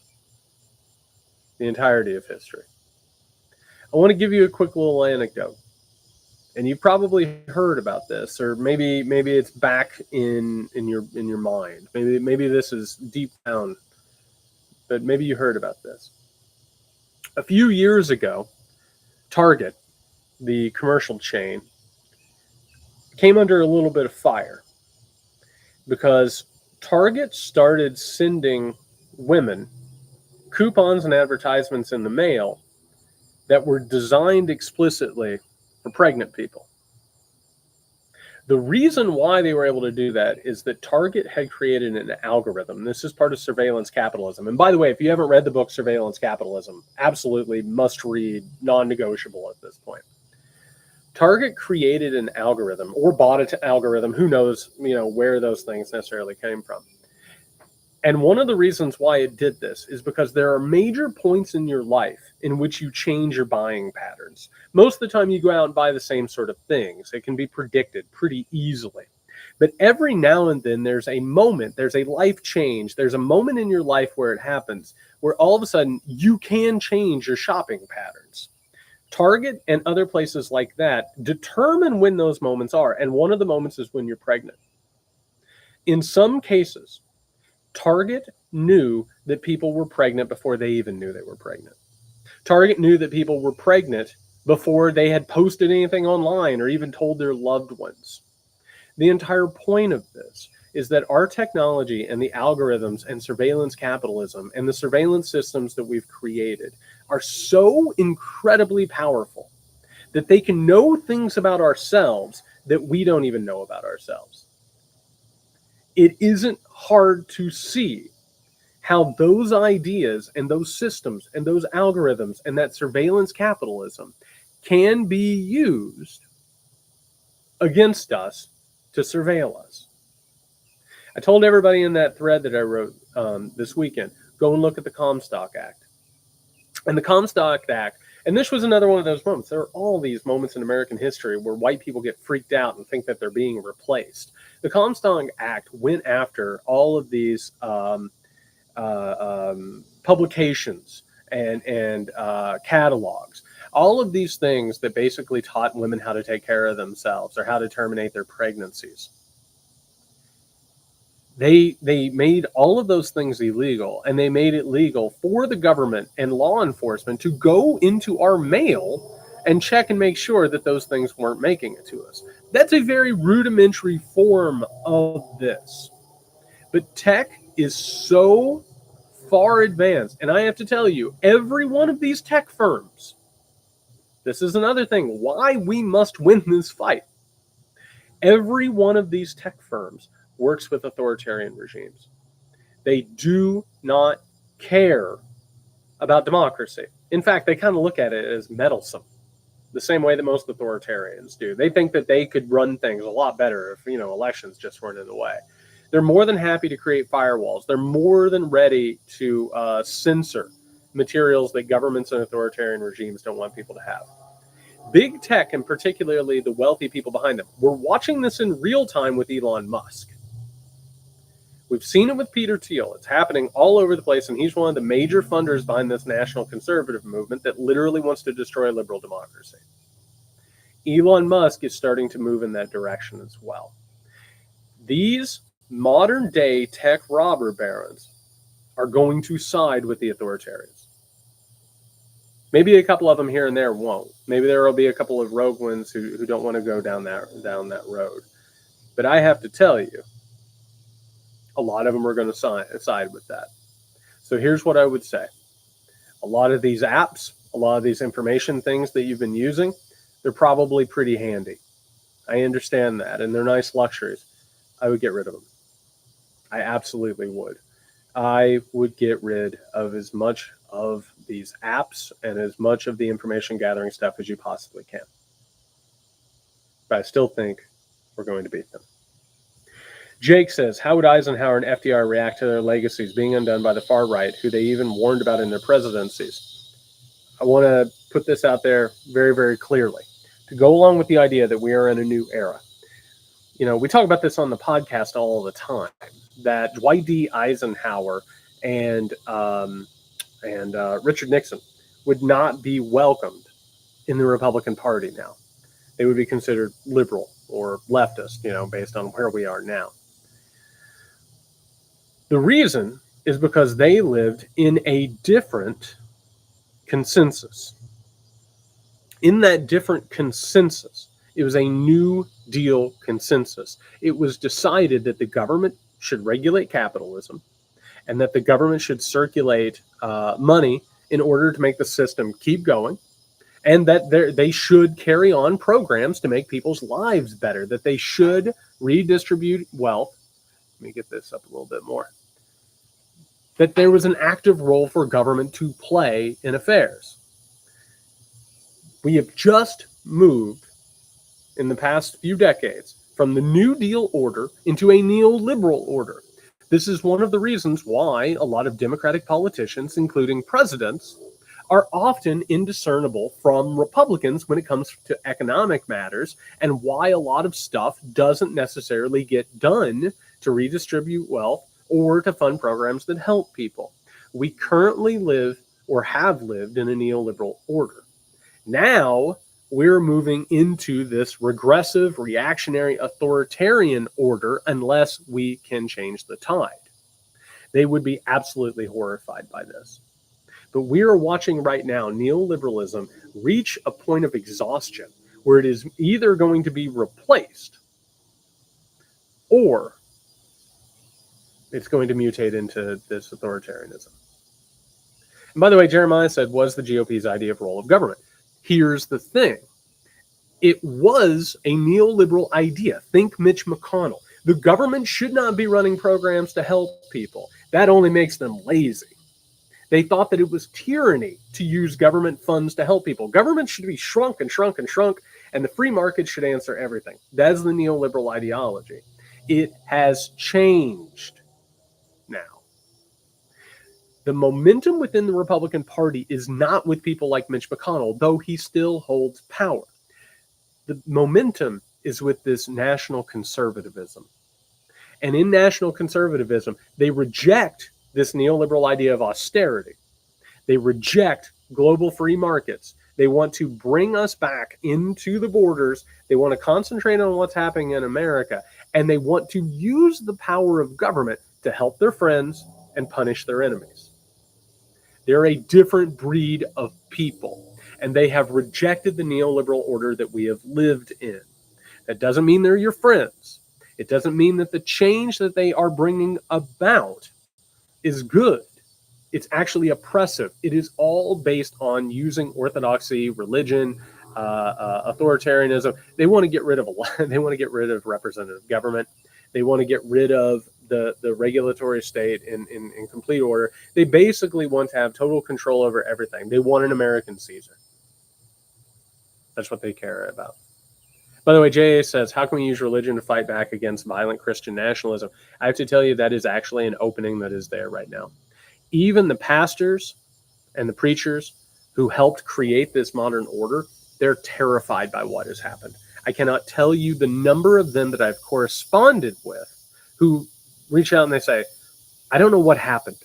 Speaker 1: the entirety of history. I want to give you a quick little anecdote. And you've probably heard about this, or maybe it's back in your mind. Maybe this is deep down, but maybe you heard about this. A few years ago, Target, the commercial chain, came under a little bit of fire because Target started sending women coupons and advertisements in the mail that were designed explicitly for pregnant people. The reason why they were able to do that is that Target had created an algorithm. This is part of surveillance capitalism. And by the way, if you haven't read the book Surveillance Capitalism, absolutely must read, non-negotiable at this point. Target created an algorithm, or bought an algorithm. Who knows, where those things necessarily came from. And one of the reasons why it did this is because there are major points in your life in which you change your buying patterns. Most of the time you go out and buy the same sort of things. It can be predicted pretty easily. But every now and then there's a moment, there's a life change, there's a moment in your life where it happens, where all of a sudden you can change your shopping patterns. Target and other places like that determine when those moments are. And one of the moments is when you're pregnant. In some cases, Target knew that people were pregnant before they even knew they were pregnant. Target knew that people were pregnant before they had posted anything online or even told their loved ones. The entire point of this is that our technology and the algorithms and surveillance capitalism and the surveillance systems that we've created are so incredibly powerful that they can know things about ourselves that we don't even know about ourselves. It isn't hard to see how those ideas and those systems and those algorithms and that surveillance capitalism can be used against us to surveil us. I told everybody in that thread that I wrote this weekend, go and look at the Comstock Act. And the Comstock Act, and this was another one of those moments. There are all these moments in American history where white people get freaked out and think that they're being replaced. The Comstock Act went after all of these publications and catalogs, all of these things that basically taught women how to take care of themselves or how to terminate their pregnancies. They made all of those things illegal, and they made it legal for the government and law enforcement to go into our mail and check and make sure that those things weren't making it to us. That's a very rudimentary form of this. But tech is so far advanced, and I have to tell you, every one of these tech firms, this is another thing why we must win this fight. Every one of these tech firms works with authoritarian regimes. They do not care about democracy. In fact, they kind of look at it as meddlesome, the same way that most authoritarians do. They think that they could run things a lot better if, elections just weren't in the way. They're more than happy to create firewalls. They're more than ready to censor materials that governments and authoritarian regimes don't want people to have. Big tech, and particularly the wealthy people behind them, we're watching this in real time with Elon Musk. We've seen it with Peter Thiel. It's happening all over the place, and he's one of the major funders behind this national conservative movement that literally wants to destroy liberal democracy. Elon Musk is starting to move in that direction as well. These modern-day tech robber barons are going to side with the authoritarians. Maybe a couple of them here and there won't. Maybe there will be a couple of rogue ones who don't want to go down that road. But I have to tell you, a lot of them are going to side with that. So here's what I would say. A lot of these apps, a lot of these information things that you've been using, they're probably pretty handy. I understand that, and they're nice luxuries. I would get rid of them. I absolutely would. I would get rid of as much of these apps and as much of the information gathering stuff as you possibly can. But I still think we're going to beat them. Jake says, how would Eisenhower and FDR react to their legacies being undone by the far right, who they even warned about in their presidencies? I want to put this out there very, very clearly. to go along with the idea that we are in a new era. You know, we talk about this on the podcast all the time, that Dwight D. Eisenhower and Richard Nixon would not be welcomed in the Republican Party now. They would be considered liberal or leftist, you know, based on where we are now. The reason is because they lived in a different consensus. In that different consensus, it was a New Deal consensus. It was decided that the government should regulate capitalism and that the government should circulate money in order to make the system keep going, and that they should carry on programs to make people's lives better, that they should redistribute wealth. Let me get this up a little bit more. That there was an active role for government to play in affairs. We have just moved in the past few decades from the New Deal order into a neoliberal order. This is one of the reasons why a lot of Democratic politicians, including presidents, are often indiscernible from Republicans when it comes to economic matters, and why a lot of stuff doesn't necessarily get done to redistribute wealth or to fund programs that help people. We currently live or have lived in a neoliberal order. Now we're moving into this regressive, reactionary, authoritarian order unless we can change the tide. They would be absolutely horrified by this. But we are watching right now neoliberalism reach a point of exhaustion where it is either going to be replaced or it's going to mutate into this authoritarianism. And by the way, Jeremiah said, was the GOP's idea of role of government? Here's the thing. It was a neoliberal idea. Think Mitch McConnell. The government should not be running programs to help people. That only makes them lazy. They thought that it was tyranny to use government funds to help people. Government should be shrunk and shrunk and shrunk, and the free market should answer everything. That's the neoliberal ideology. It has changed now. The momentum within the Republican Party is not with people like Mitch McConnell, though he still holds power. The momentum is with this national conservatism. And in national conservatism, they reject this neoliberal idea of austerity. They reject global free markets. They want to bring us back into the borders. They want to concentrate on what's happening in America. And they want to use the power of government to help their friends and punish their enemies. They're a different breed of people, and they have rejected the neoliberal order that we have lived in. That doesn't mean they're your friends. It doesn't mean that the change that they are bringing about is good. It's actually oppressive. It is all based on using orthodoxy, religion, authoritarianism. They want to get rid of they want to get rid of representative government. They want to get rid of the regulatory state in complete order. They basically want to have total control over everything. They want an American Caesar. That's what they care about. By the way, J.A. says, how can we use religion to fight back against violent Christian nationalism? I have to tell you that is actually an opening that is there right now. Even the pastors and the preachers who helped create this modern order, they're terrified by what has happened. I cannot tell you the number of them that I've corresponded with who reach out and they say, I don't know what happened.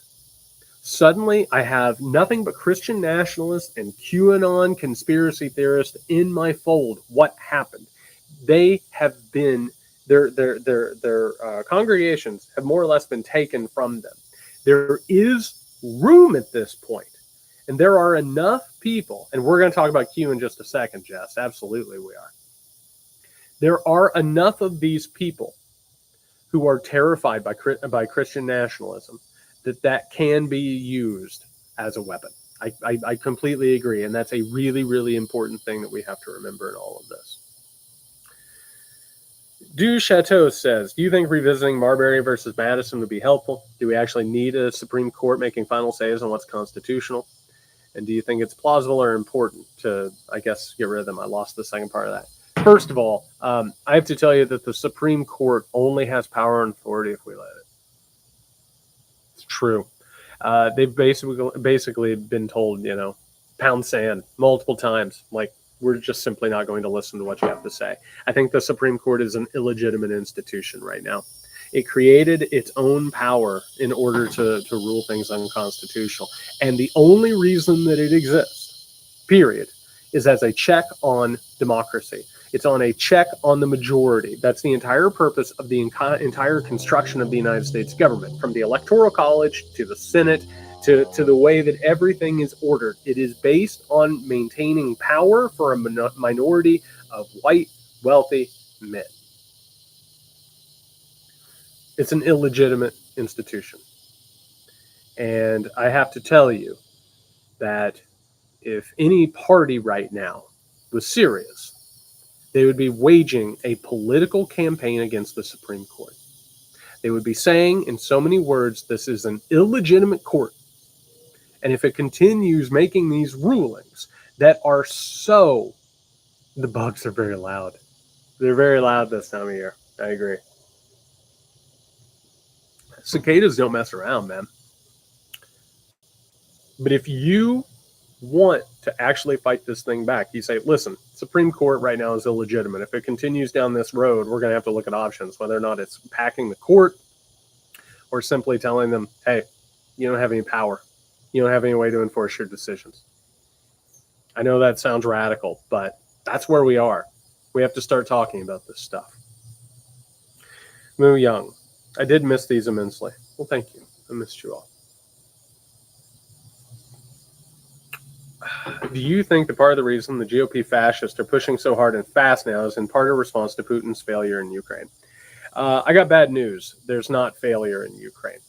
Speaker 1: Suddenly, I have nothing but Christian nationalists and QAnon conspiracy theorists in my fold. What happened? They have been, their congregations have more or less been taken from them. There is room at this point, and there are enough people, and we're going to talk about Q in just a second, Jess. Absolutely we are. There are enough of these people who are terrified by Christian nationalism that can be used as a weapon. I completely agree, and that's a really, really important thing that we have to remember in all of this. Du Chateau says, do you think revisiting Marbury versus Madison would be helpful? Do we actually need a Supreme Court making final says on what's constitutional? And do you think it's plausible or important to, I guess, get rid of them? I lost the second part of that. First of all, I have to tell you that the Supreme Court only has power and authority if we let it. It's true. They've basically been told, pound sand multiple times. Like, We're just simply not going to listen to what you have to say. I think the Supreme Court is an illegitimate institution right now. It created its own power in order to rule things unconstitutional. And the only reason that it exists, period, is as a check on democracy. It's on a check on the majority. That's the entire purpose of the entire construction of the United States government, from the Electoral College to the Senate to the way that everything is ordered. It is based on maintaining power for a minority of white, wealthy men. It's an illegitimate institution. And I have to tell you that if any party right now was serious, they would be waging a political campaign against the Supreme Court. They would be saying in so many words, this is an illegitimate court. And if it continues making these rulings that are so, the bugs are very loud. They're very loud this time of year. I agree. Cicadas don't mess around, man. But if you want to actually fight this thing back, you say, listen, Supreme Court right now is illegitimate. If it continues down this road, we're going to have to look at options, whether or not it's packing the court or simply telling them, hey, you don't have any power. You don't have any way to enforce your decisions. I know that sounds radical, but that's where we are. We have to start talking about this stuff. Moo Young, I did miss these immensely. Well, thank you. I missed you all. Do you think that part of the reason the GOP fascists are pushing so hard and fast now is in part a response to Putin's failure in Ukraine? I got bad news. There's not failure in Ukraine.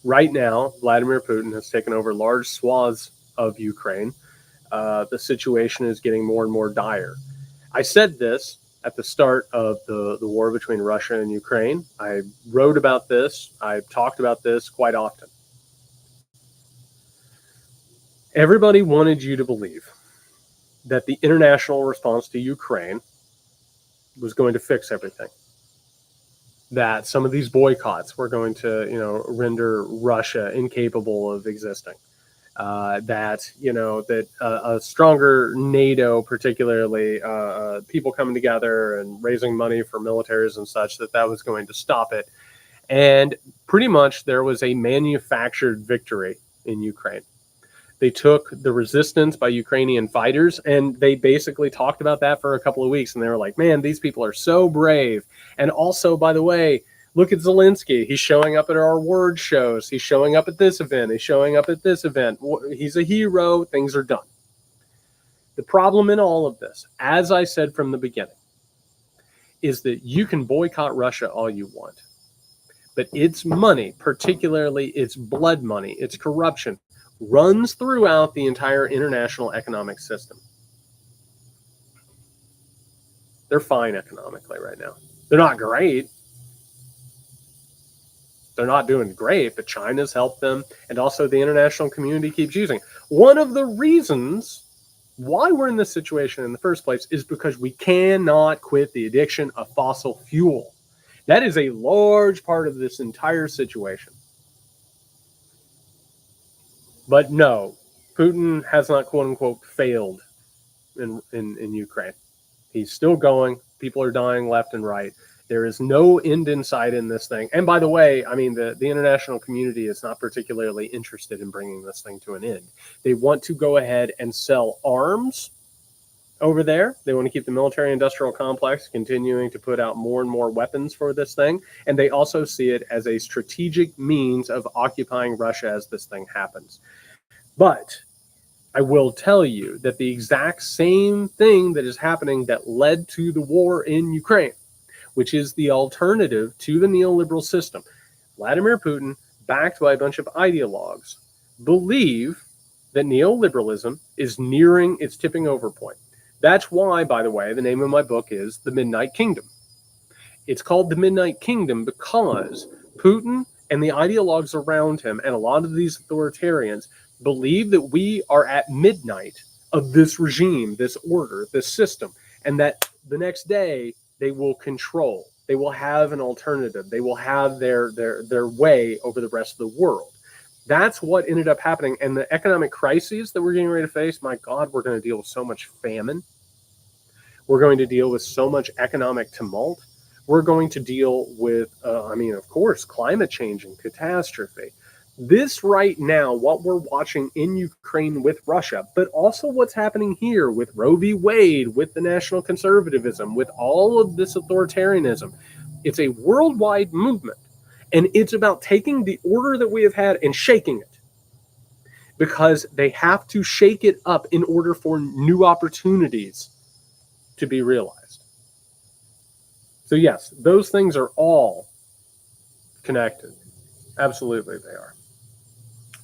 Speaker 1: Right now, Vladimir Putin has taken over large swaths of Ukraine. The situation is getting more and more dire. I said this at the start of the war between Russia and Ukraine. I wrote about this. I talked about this quite often. Everybody wanted you to believe that the international response to Ukraine was going to fix everything. That some of these boycotts were going to, render Russia incapable of existing. That a stronger NATO, particularly people coming together and raising money for militaries and such, that was going to stop it. And pretty much there was a manufactured victory in Ukraine. They took the resistance by Ukrainian fighters, and they basically talked about that for a couple of weeks. And they were like, man, these people are so brave. And also, by the way, look at Zelensky. He's showing up at our word shows. He's showing up at this event. He's showing up at this event. He's a hero. Things are done. The problem in all of this, as I said from the beginning, is that you can boycott Russia all you want. But its money, particularly its blood money, its corruption, runs throughout the entire international economic system. They're fine economically right now. They're not great. They're not doing great, but China's helped them, and also the international community keeps using. One of the reasons why we're in this situation in the first place is because we cannot quit the addiction of fossil fuel. That is a large part of this entire situation. But no, Putin has not, quote unquote, failed in Ukraine. He's still going. People are dying left and right. There is no end in sight in this thing. And by the way, I mean, the international community is not particularly interested in bringing this thing to an end. They want to go ahead and sell arms over there. They want to keep the military-industrial complex continuing to put out more and more weapons for this thing. And they also see it as a strategic means of occupying Russia as this thing happens. But I will tell you that the exact same thing that is happening that led to the war in Ukraine, which is the alternative to the neoliberal system, Vladimir Putin, backed by a bunch of ideologues, believe that neoliberalism is nearing its tipping over point. That's why, by the way, the name of my book is The Midnight Kingdom. It's called The Midnight Kingdom because Putin and the ideologues around him and a lot of these authoritarians believe that we are at midnight of this regime, this order, this system, and that the next day they will control. They will have an alternative. They will have their way over the rest of the world. That's what ended up happening. And the economic crises that we're getting ready to face, my God, we're going to deal with so much famine. We're going to deal with so much economic tumult. We're going to deal with, of course, climate change and catastrophe. This right now, what we're watching in Ukraine with Russia, but also what's happening here with Roe v. Wade, with the national conservatism, with all of this authoritarianism, it's a worldwide movement. And it's about taking the order that we have had and shaking it, because they have to shake it up in order for new opportunities to be realized. So yes, those things are all connected. Absolutely they are.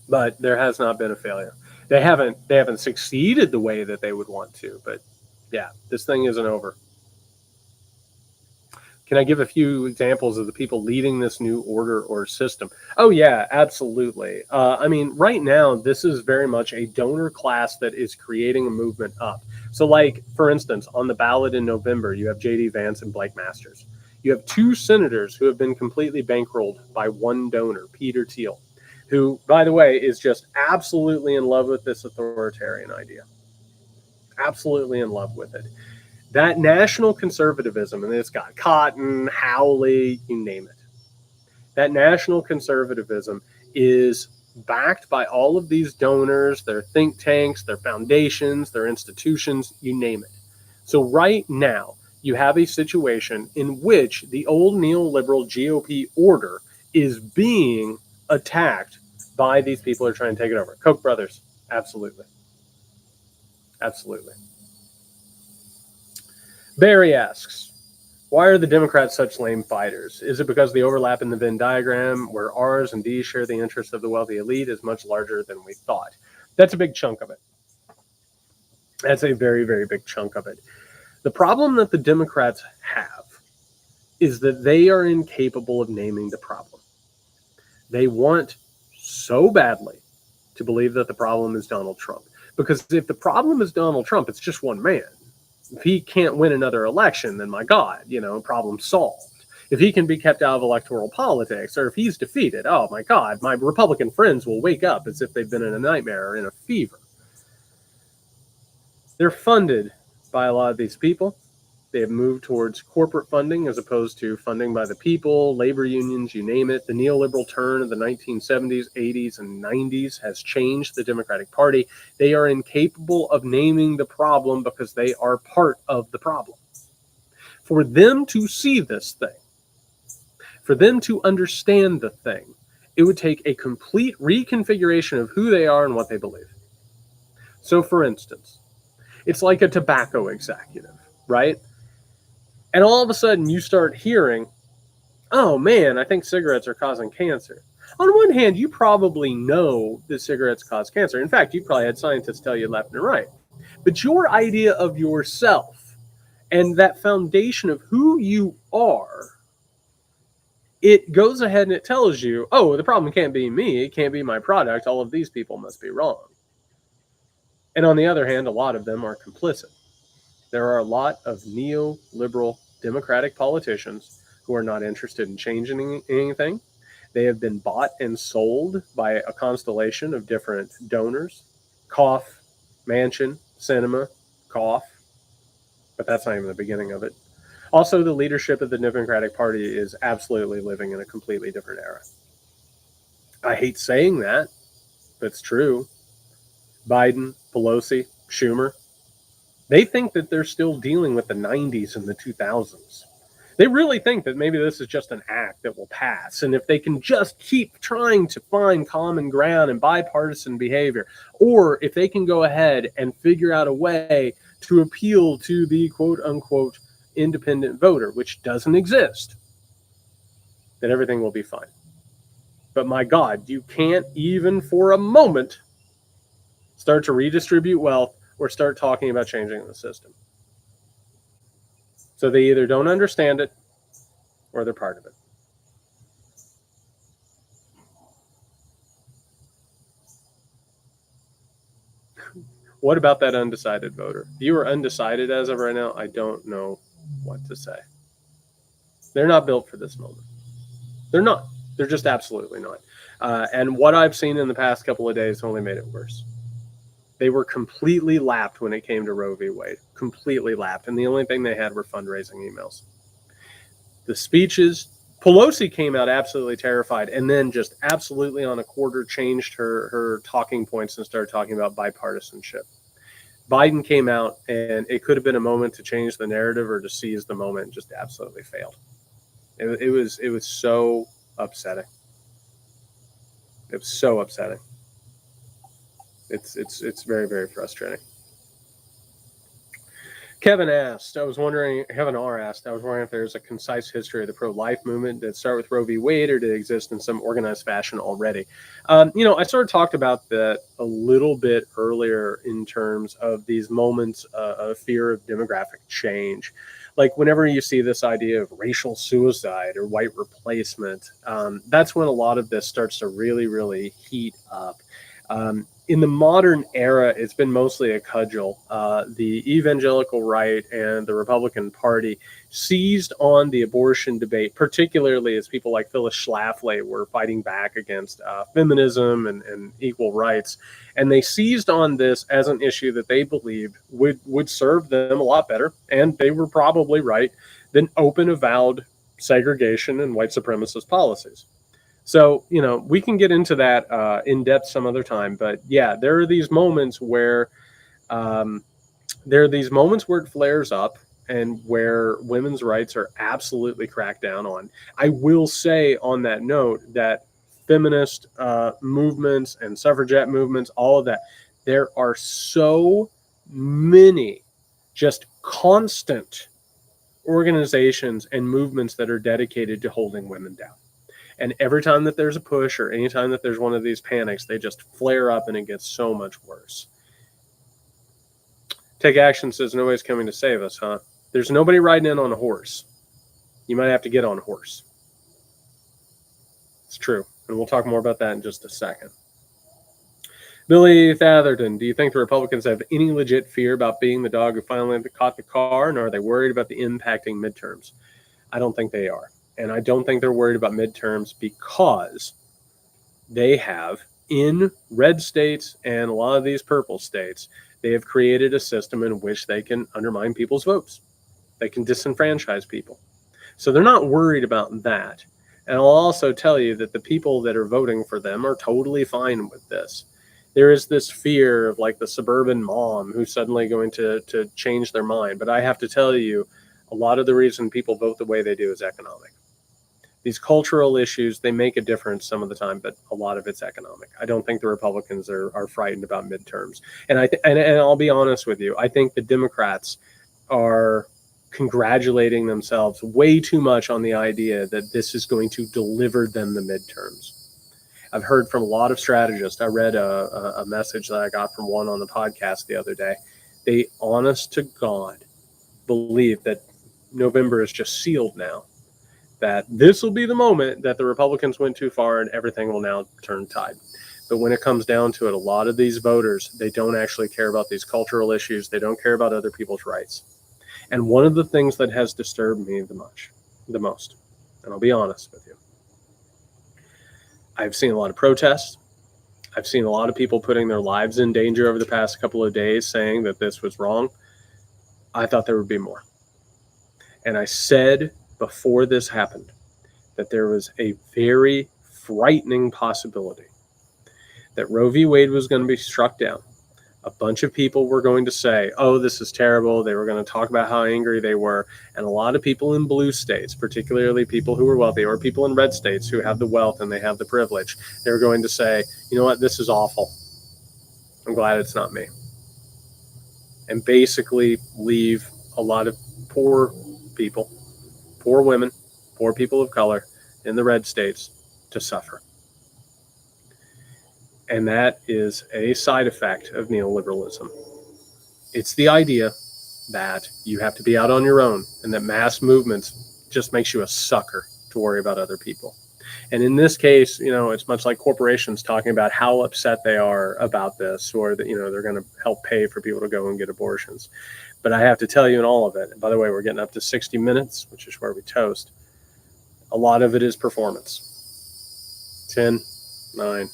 Speaker 1: But there has not been a failure. They haven't succeeded the way that they would want to, but yeah, this thing isn't over. Can I give a few examples of the people leading this new order or system? Oh, yeah, absolutely. Right now, this is very much a donor class that is creating a movement up. So, like, for instance, on the ballot in November, you have J.D. Vance and Blake Masters. You have two senators who have been completely bankrolled by one donor, Peter Thiel, who, by the way, is just absolutely in love with this authoritarian idea. Absolutely in love with it. That national conservatism, and it's got Cotton, Howley, you name it. That national conservatism is backed by all of these donors, their think tanks, their foundations, their institutions, you name it. So right now, you have a situation in which the old neoliberal GOP order is being attacked by these people who are trying to take it over. Koch brothers, absolutely. Absolutely. Barry asks, why are the Democrats such lame fighters? Is it because the overlap in the Venn diagram, where R's and D's share the interests of the wealthy elite, is much larger than we thought? That's a big chunk of it. That's a very, very big chunk of it. The problem that the Democrats have is that they are incapable of naming the problem. They want so badly to believe that the problem is Donald Trump. Because if the problem is Donald Trump, it's just one man. If he can't win another election, then my God, problem solved. If he can be kept out of electoral politics, or if he's defeated, oh my God, my Republican friends will wake up as if they've been in a nightmare or in a fever. They're funded by a lot of these people. They have moved towards corporate funding as opposed to funding by the people, labor unions, you name it. The neoliberal turn of the 1970s, 80s, and 90s has changed the Democratic Party. They are incapable of naming the problem because they are part of the problem. For them to see this thing, for them to understand the thing, it would take a complete reconfiguration of who they are and what they believe. So, for instance, it's like a tobacco executive, right? And all of a sudden you start hearing, oh man, I think cigarettes are causing cancer. On one hand, you probably know that cigarettes cause cancer. In fact, you probably had scientists tell you left and right. But your idea of yourself and that foundation of who you are, it goes ahead and it tells you, oh, the problem can't be me. It can't be my product. All of these people must be wrong. And on the other hand, a lot of them are complicit. There are a lot of neoliberal Democratic politicians who are not interested in changing anything. They have been bought and sold by a constellation of different donors. Cough, Manchin, Sinema, Cough. But that's not even the beginning of it. Also, the leadership of the Democratic Party is absolutely living in a completely different era. I hate saying that, but it's true. Biden, Pelosi, Schumer, they think that they're still dealing with the 90s and the 2000s. They really think that maybe this is just an act that will pass. And if they can just keep trying to find common ground and bipartisan behavior, or if they can go ahead and figure out a way to appeal to the quote unquote independent voter, which doesn't exist, then everything will be fine. But my God, you can't even for a moment start to redistribute wealth or start talking about changing the system. So they either don't understand it or they're part of it. What about that undecided voter? If you are undecided as of right now, I don't know what to say. They're not built for this moment. They're not. They're just absolutely not. And what I've seen in the past couple of days only made it worse. They were completely lapped when it came to Roe v. Wade, completely lapped. And the only thing they had were fundraising emails. The speeches, Pelosi came out absolutely terrified and then just absolutely on a quarter changed her talking points and started talking about bipartisanship. Biden came out and it could have been a moment to change the narrative or to seize the moment and just absolutely failed. It was so upsetting. It was so upsetting. It's very, very frustrating. Kevin R. asked, I was wondering if there's a concise history of the pro-life movement. Did it start with Roe v. Wade or did it exist in some organized fashion already? I sort of talked about that a little bit earlier in terms of these moments of fear of demographic change. Like whenever you see this idea of racial suicide or white replacement, that's when a lot of this starts to really, really heat up. In the modern era, it's been mostly a cudgel. The evangelical right and the Republican Party seized on the abortion debate, particularly as people like Phyllis Schlafly were fighting back against feminism and equal rights. And they seized on this as an issue that they believed would serve them a lot better, and they were probably right, than open, avowed segregation and white supremacist policies. So, we can get into that in depth some other time. But yeah, there are these moments where it flares up and where women's rights are absolutely cracked down on. I will say on that note that feminist movements and suffragette movements, all of that, there are so many just constant organizations and movements that are dedicated to holding women down. And every time that there's a push or any time that there's one of these panics, they just flare up and it gets so much worse. Take Action says nobody's coming to save us, huh? There's nobody riding in on a horse. You might have to get on a horse. It's true. And we'll talk more about that in just a second. Billy Thatherton, do you think the Republicans have any legit fear about being the dog who finally caught the car, and are they worried about the impacting midterms? I don't think they are. And I don't think they're worried about midterms because they have, in red states and a lot of these purple states, they have created a system in which they can undermine people's votes. They can disenfranchise people. So they're not worried about that. And I'll also tell you that the people that are voting for them are totally fine with this. There is this fear of like the suburban mom who's suddenly going to change their mind. But I have to tell you, a lot of the reason people vote the way they do is economic. These cultural issues, they make a difference some of the time, but a lot of it's economic. I don't think the Republicans are frightened about midterms. And and I'll be honest with you, I think the Democrats are congratulating themselves way too much on the idea that this is going to deliver them the midterms. I've heard from a lot of strategists. I read a message that I got from one on the podcast the other day. They, honest to God, believe that November is just sealed now, that this will be the moment that the Republicans went too far and everything will now turn tide. But when it comes down to it, a lot of these voters, they don't actually care about these cultural issues. They don't care about other people's rights. And one of the things that has disturbed me the most, and I'll be honest with you, I've seen a lot of protests. I've seen a lot of people putting their lives in danger over the past couple of days saying that this was wrong. I thought there would be more. And I said before this happened that there was a very frightening possibility that Roe v. Wade was going to be struck down. A bunch of people were going to say, oh, this is terrible. They were going to talk about how angry they were. And a lot of people in blue states, particularly people who are wealthy, or people in red states who have the wealth and they have the privilege, they were going to say, you know what, this is awful. I'm glad it's not me. And basically leave a lot of poor people, poor women, poor people of color in the red states to suffer. And that is a side effect of neoliberalism. It's the idea that you have to be out on your own and that mass movements just makes you a sucker to worry about other people. And in this case, it's much like corporations talking about how upset they are about this, or that, they're going to help pay for people to go and get abortions. But I have to tell you in all of it, and by the way, we're getting up to 60 minutes, which is where we toast. A lot of it is performance. 10, 9,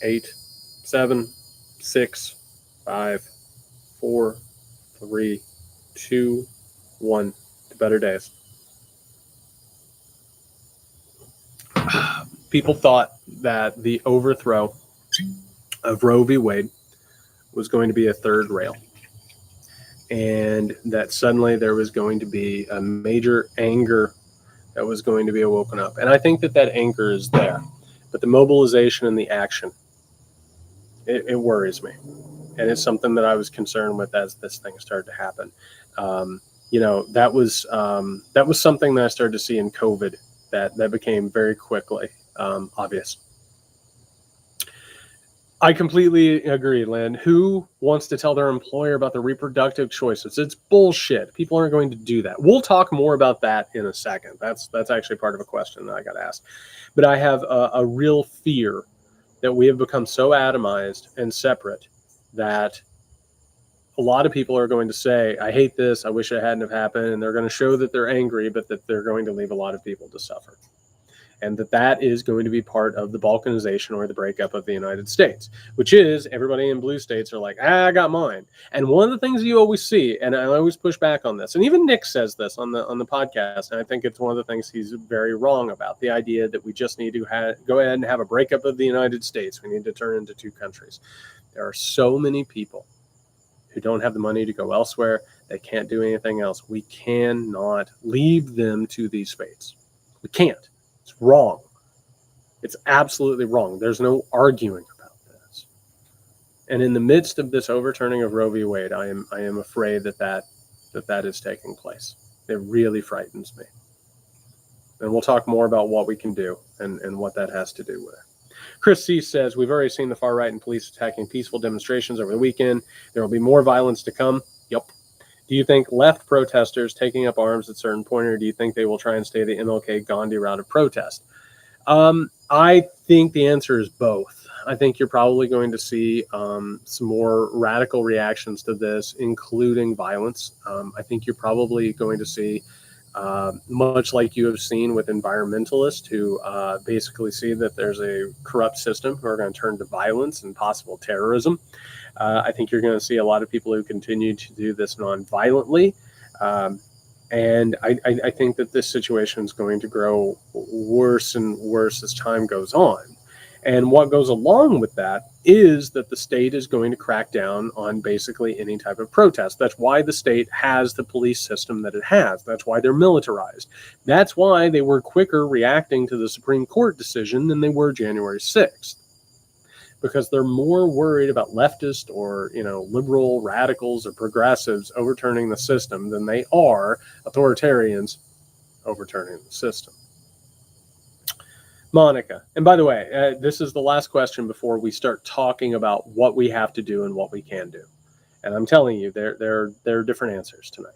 Speaker 1: 8, 7, 6, 5, 4, 3, 2, 1. To better days. People thought that the overthrow of Roe v. Wade was going to be a third rail, and that suddenly there was going to be a major anger that was going to be awoken up. And I think that that anger is there, but the mobilization and the action, it worries me. And it's something that I was concerned with as this thing started to happen. That was something that I started to see in COVID that became very quickly obvious. I completely agree, Lynn. Who wants to tell their employer about their reproductive choices? It's bullshit. People aren't going to do that. We'll talk more about that in a second. That's actually part of a question that I got asked. But I have a real fear that we have become so atomized and separate that a lot of people are going to say, I hate this, I wish it hadn't have happened, and they're going to show that they're angry, but that they're going to leave a lot of people to suffer. And that is going to be part of the balkanization or the breakup of the United States, which is everybody in blue states are like, I got mine. And one of the things you always see, and I always push back on this, and even Nick says this on the podcast, and I think it's one of the things he's very wrong about, the idea that we just need to go ahead and have a breakup of the United States. We need to turn into two countries. There are so many people who don't have the money to go elsewhere. They can't do anything else. We cannot leave them to these fates. We can't. It's wrong. It's absolutely wrong. There's no arguing about this. And in the midst of this overturning of Roe v. Wade, I am afraid that is taking place. It really frightens me. And we'll talk more about what we can do and what that has to do with it. Chris C. says, we've already seen the far right and police attacking peaceful demonstrations over the weekend. There will be more violence to come. Yep. Do you think left protesters taking up arms at a certain point, or do you think they will try and stay the MLK Gandhi route of protest? I think the answer is both. I think you're probably going to see some more radical reactions to this, including violence. I think you're probably going to see, much like you have seen with environmentalists who basically see that there's a corrupt system who are going to turn to violence and possible terrorism. I think you're going to see a lot of people who continue to do this non-violently. And I think that this situation is going to grow worse and worse as time goes on. And what goes along with that is that the state is going to crack down on basically any type of protest. That's why the state has the police system that it has. That's why they're militarized. That's why they were quicker reacting to the Supreme Court decision than they were January 6th. Because they're more worried about leftist or, liberal radicals or progressives overturning the system than they are authoritarians overturning the system. Monica, and by the way, this is the last question before we start talking about what we have to do and what we can do. And I'm telling you, there are different answers tonight.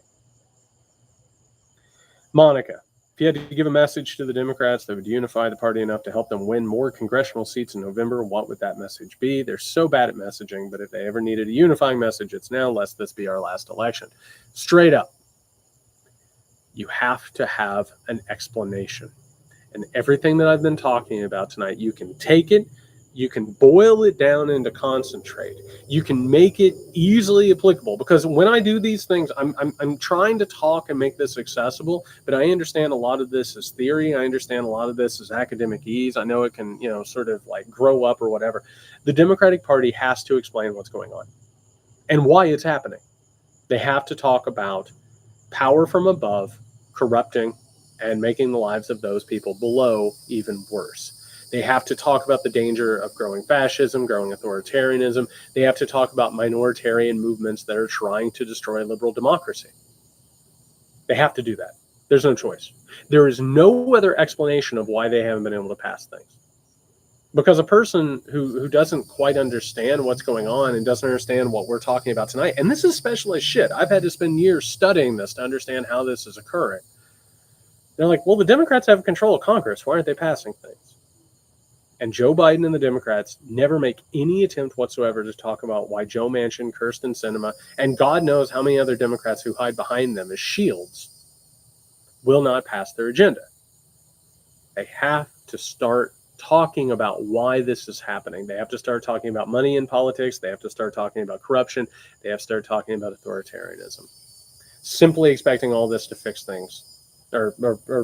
Speaker 1: Monica, if you had to give a message to the Democrats that would unify the party enough to help them win more congressional seats in November, what would that message be? They're so bad at messaging, but if they ever needed a unifying message, it's now, lest this be our last election. Straight up, you have to have an explanation. And everything that I've been talking about tonight, you can take it, you can boil it down into concentrate. You can make it easily applicable, because when I do these things, I'm trying to talk and make this accessible, but I understand a lot of this is theory. I understand a lot of this is academic ease. I know it can, sort of like grow up or whatever. The Democratic Party has to explain what's going on and why it's happening. They have to talk about power from above corrupting and making the lives of those people below even worse. They have to talk about the danger of growing fascism, growing authoritarianism. They have to talk about minoritarian movements that are trying to destroy liberal democracy. They have to do that. There's no choice. There is no other explanation of why they haven't been able to pass things. Because a person who doesn't quite understand what's going on and doesn't understand what we're talking about tonight, and this is specialized shit. I've had to spend years studying this to understand how this is occurring. They're like, well, the Democrats have control of Congress. Why aren't they passing things? And Joe Biden and the Democrats never make any attempt whatsoever to talk about why Joe Manchin, Kyrsten Sinema, and God knows how many other Democrats who hide behind them as shields will not pass their agenda. They have to start talking about why this is happening. They have to start talking about money in politics. They have to start talking about corruption. They have to start talking about authoritarianism. Simply expecting all this to fix things, or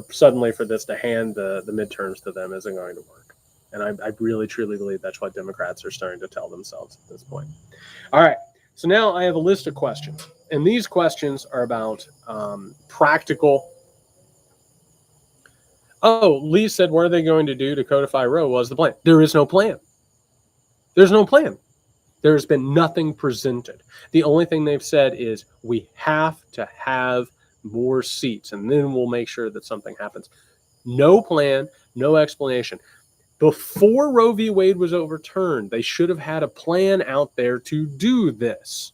Speaker 1: suddenly for this to hand the midterms to them, isn't going to work. And I really, truly believe that's what Democrats are starting to tell themselves at this point. All right. So now I have a list of questions. And these questions are about practical. Oh, Lee said, what are they going to do to codify Roe? Was the plan? There is no plan. There's no plan. There's been nothing presented. The only thing they've said is we have to have more seats, and then we'll make sure that something happens. No plan, no explanation. Before Roe v. Wade was overturned, they should have had a plan out there to do this.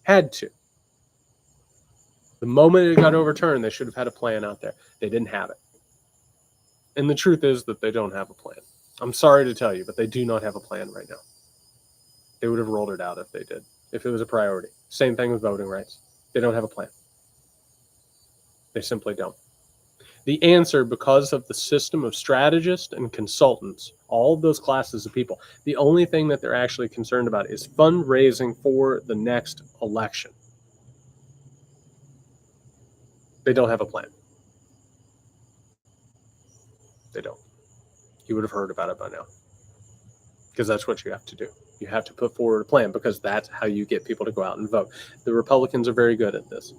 Speaker 1: Had to. The moment it got overturned, they should have had a plan out there. They didn't have it. And the truth is that they don't have a plan. I'm sorry to tell you, but they do not have a plan right now. They would have rolled it out if they did, if it was a priority. Same thing with voting rights. They don't have a plan. They simply don't. The answer, because of the system of strategists and consultants, all of those classes of people, the only thing that they're actually concerned about is fundraising for the next election. They don't have a plan. They don't. You would have heard about it by now. Because that's what you have to do. You have to put forward a plan, because that's how you get people to go out and vote. The Republicans are very good at this.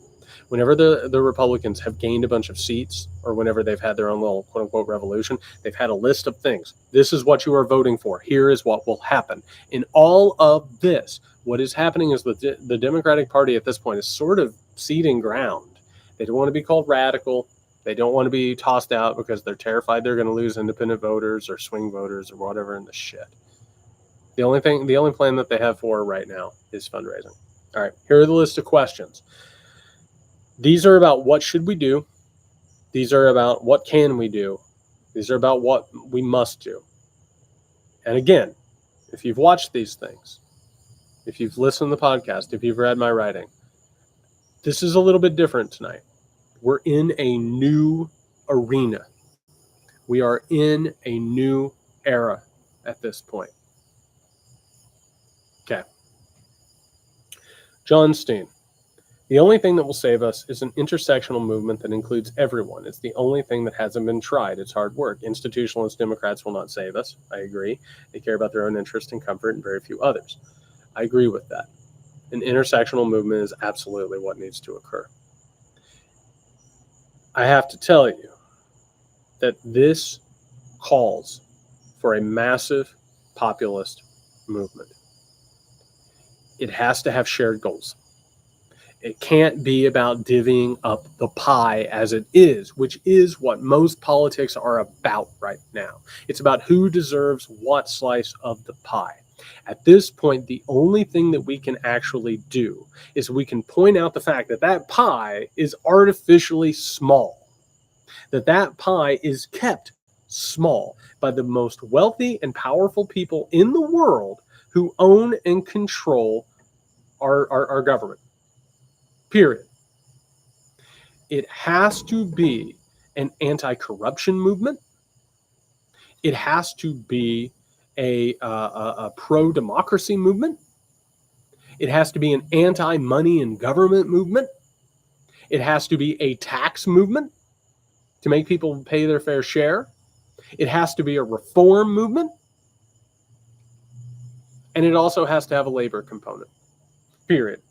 Speaker 1: Whenever the Republicans have gained a bunch of seats, or whenever they've had their own little quote-unquote revolution, they've had a list of things. This is what you are voting for. Here is what will happen. In all of this, what is happening is the Democratic Party at this point is sort of ceding ground. They don't want to be called radical. They don't want to be tossed out because they're terrified they're going to lose independent voters or swing voters or whatever in the shit. The only plan that they have for right now is fundraising. All right, here are the list of questions. These are about what should we do. These are about what can we do. These are about what we must do. And again, if you've watched these things, if you've listened to the podcast, if you've read my writing, this is a little bit different tonight. We're in a new arena. We are in a new era at this point. Okay. John Steen. The only thing that will save us is an intersectional movement that includes everyone. It's the only thing that hasn't been tried. It's hard work. Institutionalist Democrats will not save us. I agree. They care about their own interest and comfort and very few others. I agree with that. An intersectional movement is absolutely what needs to occur. I have to tell you that this calls for a massive populist movement. It has to have shared goals. It can't be about divvying up the pie as it is, which is what most politics are about right now. It's about who deserves what slice of the pie. At this point, the only thing that we can actually do is we can point out the fact that that pie is artificially small, that pie is kept small by the most wealthy and powerful people in the world who own and control our government. Period. It has to be an anti-corruption movement. It has to be a pro-democracy movement. It has to be an anti-money and government movement. It has to be a tax movement to make people pay their fair share. It has to be a reform movement. And it also has to have a labor component. Period.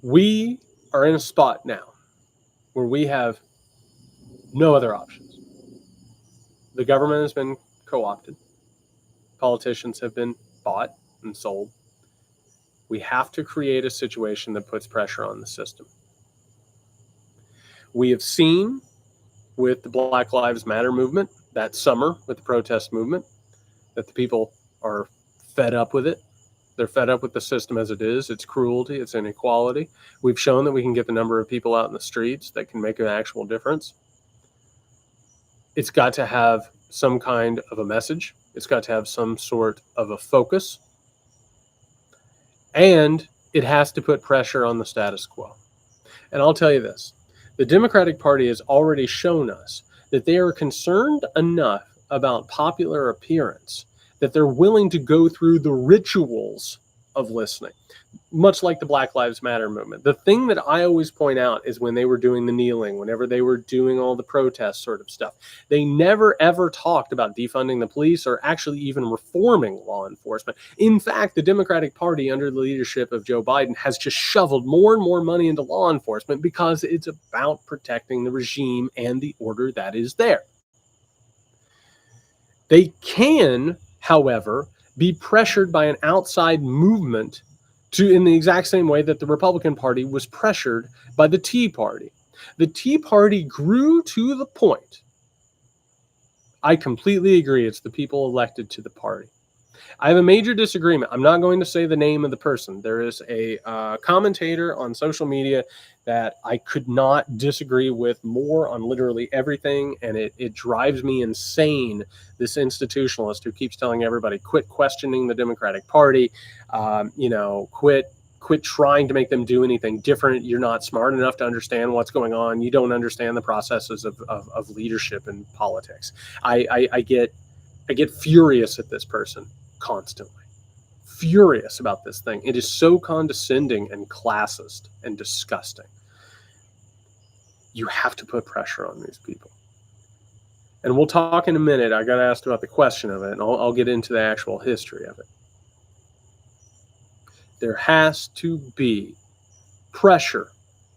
Speaker 1: We are in a spot now where we have no other options. The government has been co-opted. Politicians have been bought and sold. We have to create a situation that puts pressure on the system. We have seen with the Black Lives Matter movement that summer, with the protest movement, that the people are fed up with it. They're fed up with the system as it is. It's cruelty. It's inequality. We've shown that we can get the number of people out in the streets that can make an actual difference. It's got to have some kind of a message. It's got to have some sort of a focus. And it has to put pressure on the status quo. And I'll tell you this. The Democratic Party has already shown us that they are concerned enough about popular appearance that they're willing to go through the rituals of listening, much like the Black Lives Matter movement. The thing that I always point out is when they were doing the kneeling, whenever they were doing all the protest sort of stuff, they never ever talked about defunding the police or actually even reforming law enforcement. In fact, the Democratic Party under the leadership of Joe Biden has just shoveled more and more money into law enforcement because it's about protecting the regime and the order that is there. They can, however, be pressured by an outside movement in the exact same way that the Republican Party was pressured by the Tea Party. The Tea Party grew to the point. I completely agree. It's the people elected to the party. I have a major disagreement. I'm not going to say the name of the person. There is a commentator on social media that I could not disagree with more on literally everything, and it drives me insane, this institutionalist who keeps telling everybody, quit questioning the Democratic Party, quit trying to make them do anything different. You're not smart enough to understand what's going on. You don't understand the processes of leadership and politics. I get furious at this person constantly. Furious about this thing. It is so condescending and classist and disgusting. You have to put pressure on these people. And we'll talk in a minute. I got asked about the question of it, and I'll get into the actual history of it. There has to be pressure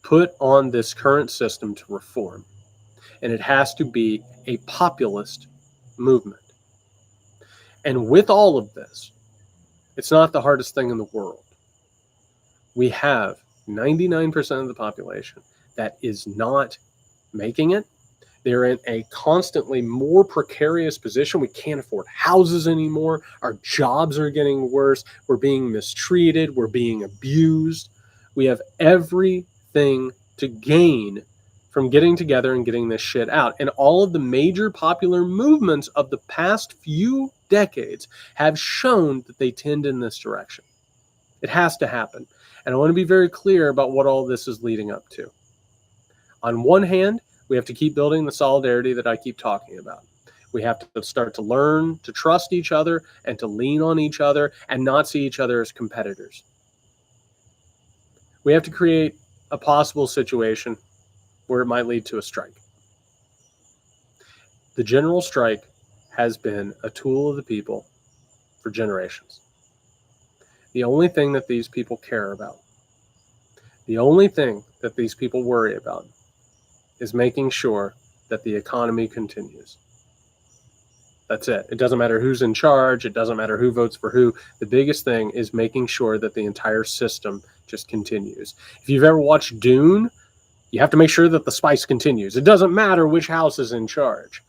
Speaker 1: put on this current system to reform. And it has to be a populist movement. And with all of this, it's not the hardest thing in the world. We have 99% of the population that is not making it. They're in a constantly more precarious position. We can't afford houses anymore. Our jobs are getting worse. We're being mistreated. We're being abused. We have everything to gain from getting together and getting this shit out. And all of the major popular movements of the past few decades have shown that they tend in this direction. It has to happen. And I want to be very clear about what all this is leading up to. On one hand, we have to keep building the solidarity that I keep talking about. We have to start to learn to trust each other and to lean on each other and not see each other as competitors. We have to create a possible situation where it might lead to a strike. The general strike has been a tool of the people for generations. The only thing that these people care about, the only thing that these people worry about, is making sure that the economy continues. That's it. It doesn't matter who's in charge. It doesn't matter who votes for who. The biggest thing is making sure that the entire system just continues. If you've ever watched Dune, you have to make sure that the spice continues. It doesn't matter which house is in charge.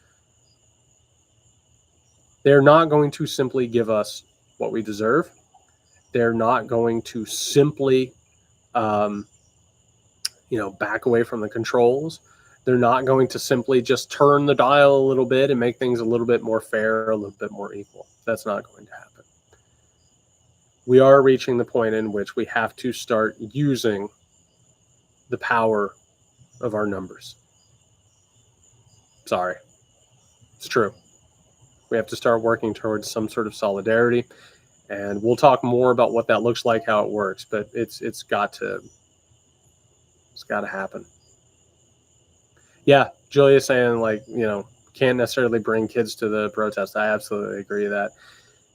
Speaker 1: They're not going to simply give us what we deserve. They're not going to simply, back away from the controls. They're not going to simply just turn the dial a little bit and make things a little bit more fair, a little bit more equal. That's not going to happen. We are reaching the point in which we have to start using the power of our numbers. Sorry. It's true. We have to start working towards some sort of solidarity. And we'll talk more about what that looks like, how it works, but it's got to happen. Yeah, Julia's saying, can't necessarily bring kids to the protest. I absolutely agree that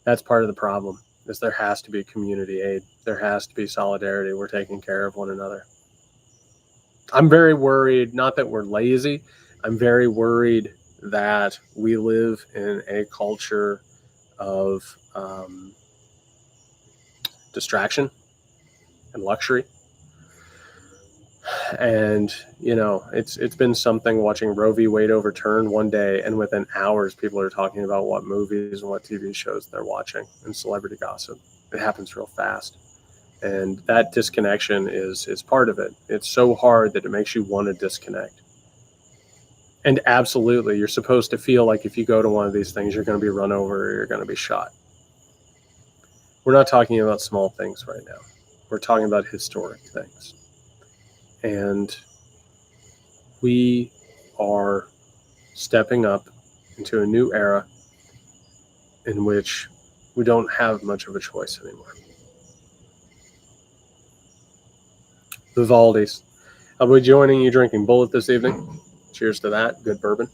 Speaker 1: that's part of the problem, is there has to be community aid. There has to be solidarity. We're taking care of one another. I'm very worried, not that we're lazy, I'm very worried that we live in a culture of distraction and luxury. And, it's been something watching Roe v. Wade overturned one day, and within hours, people are talking about what movies and what TV shows they're watching and celebrity gossip. It happens real fast. And that disconnection is part of it. It's so hard that it makes you want to disconnect. And absolutely, you're supposed to feel like if you go to one of these things, you're going to be run over or you're going to be shot. We're not talking about small things right now. We're talking about historic things. And we are stepping up into a new era in which we don't have much of a choice anymore. Vivaldi's. I'll be joining you drinking Bullet this evening. Cheers to that. Good bourbon.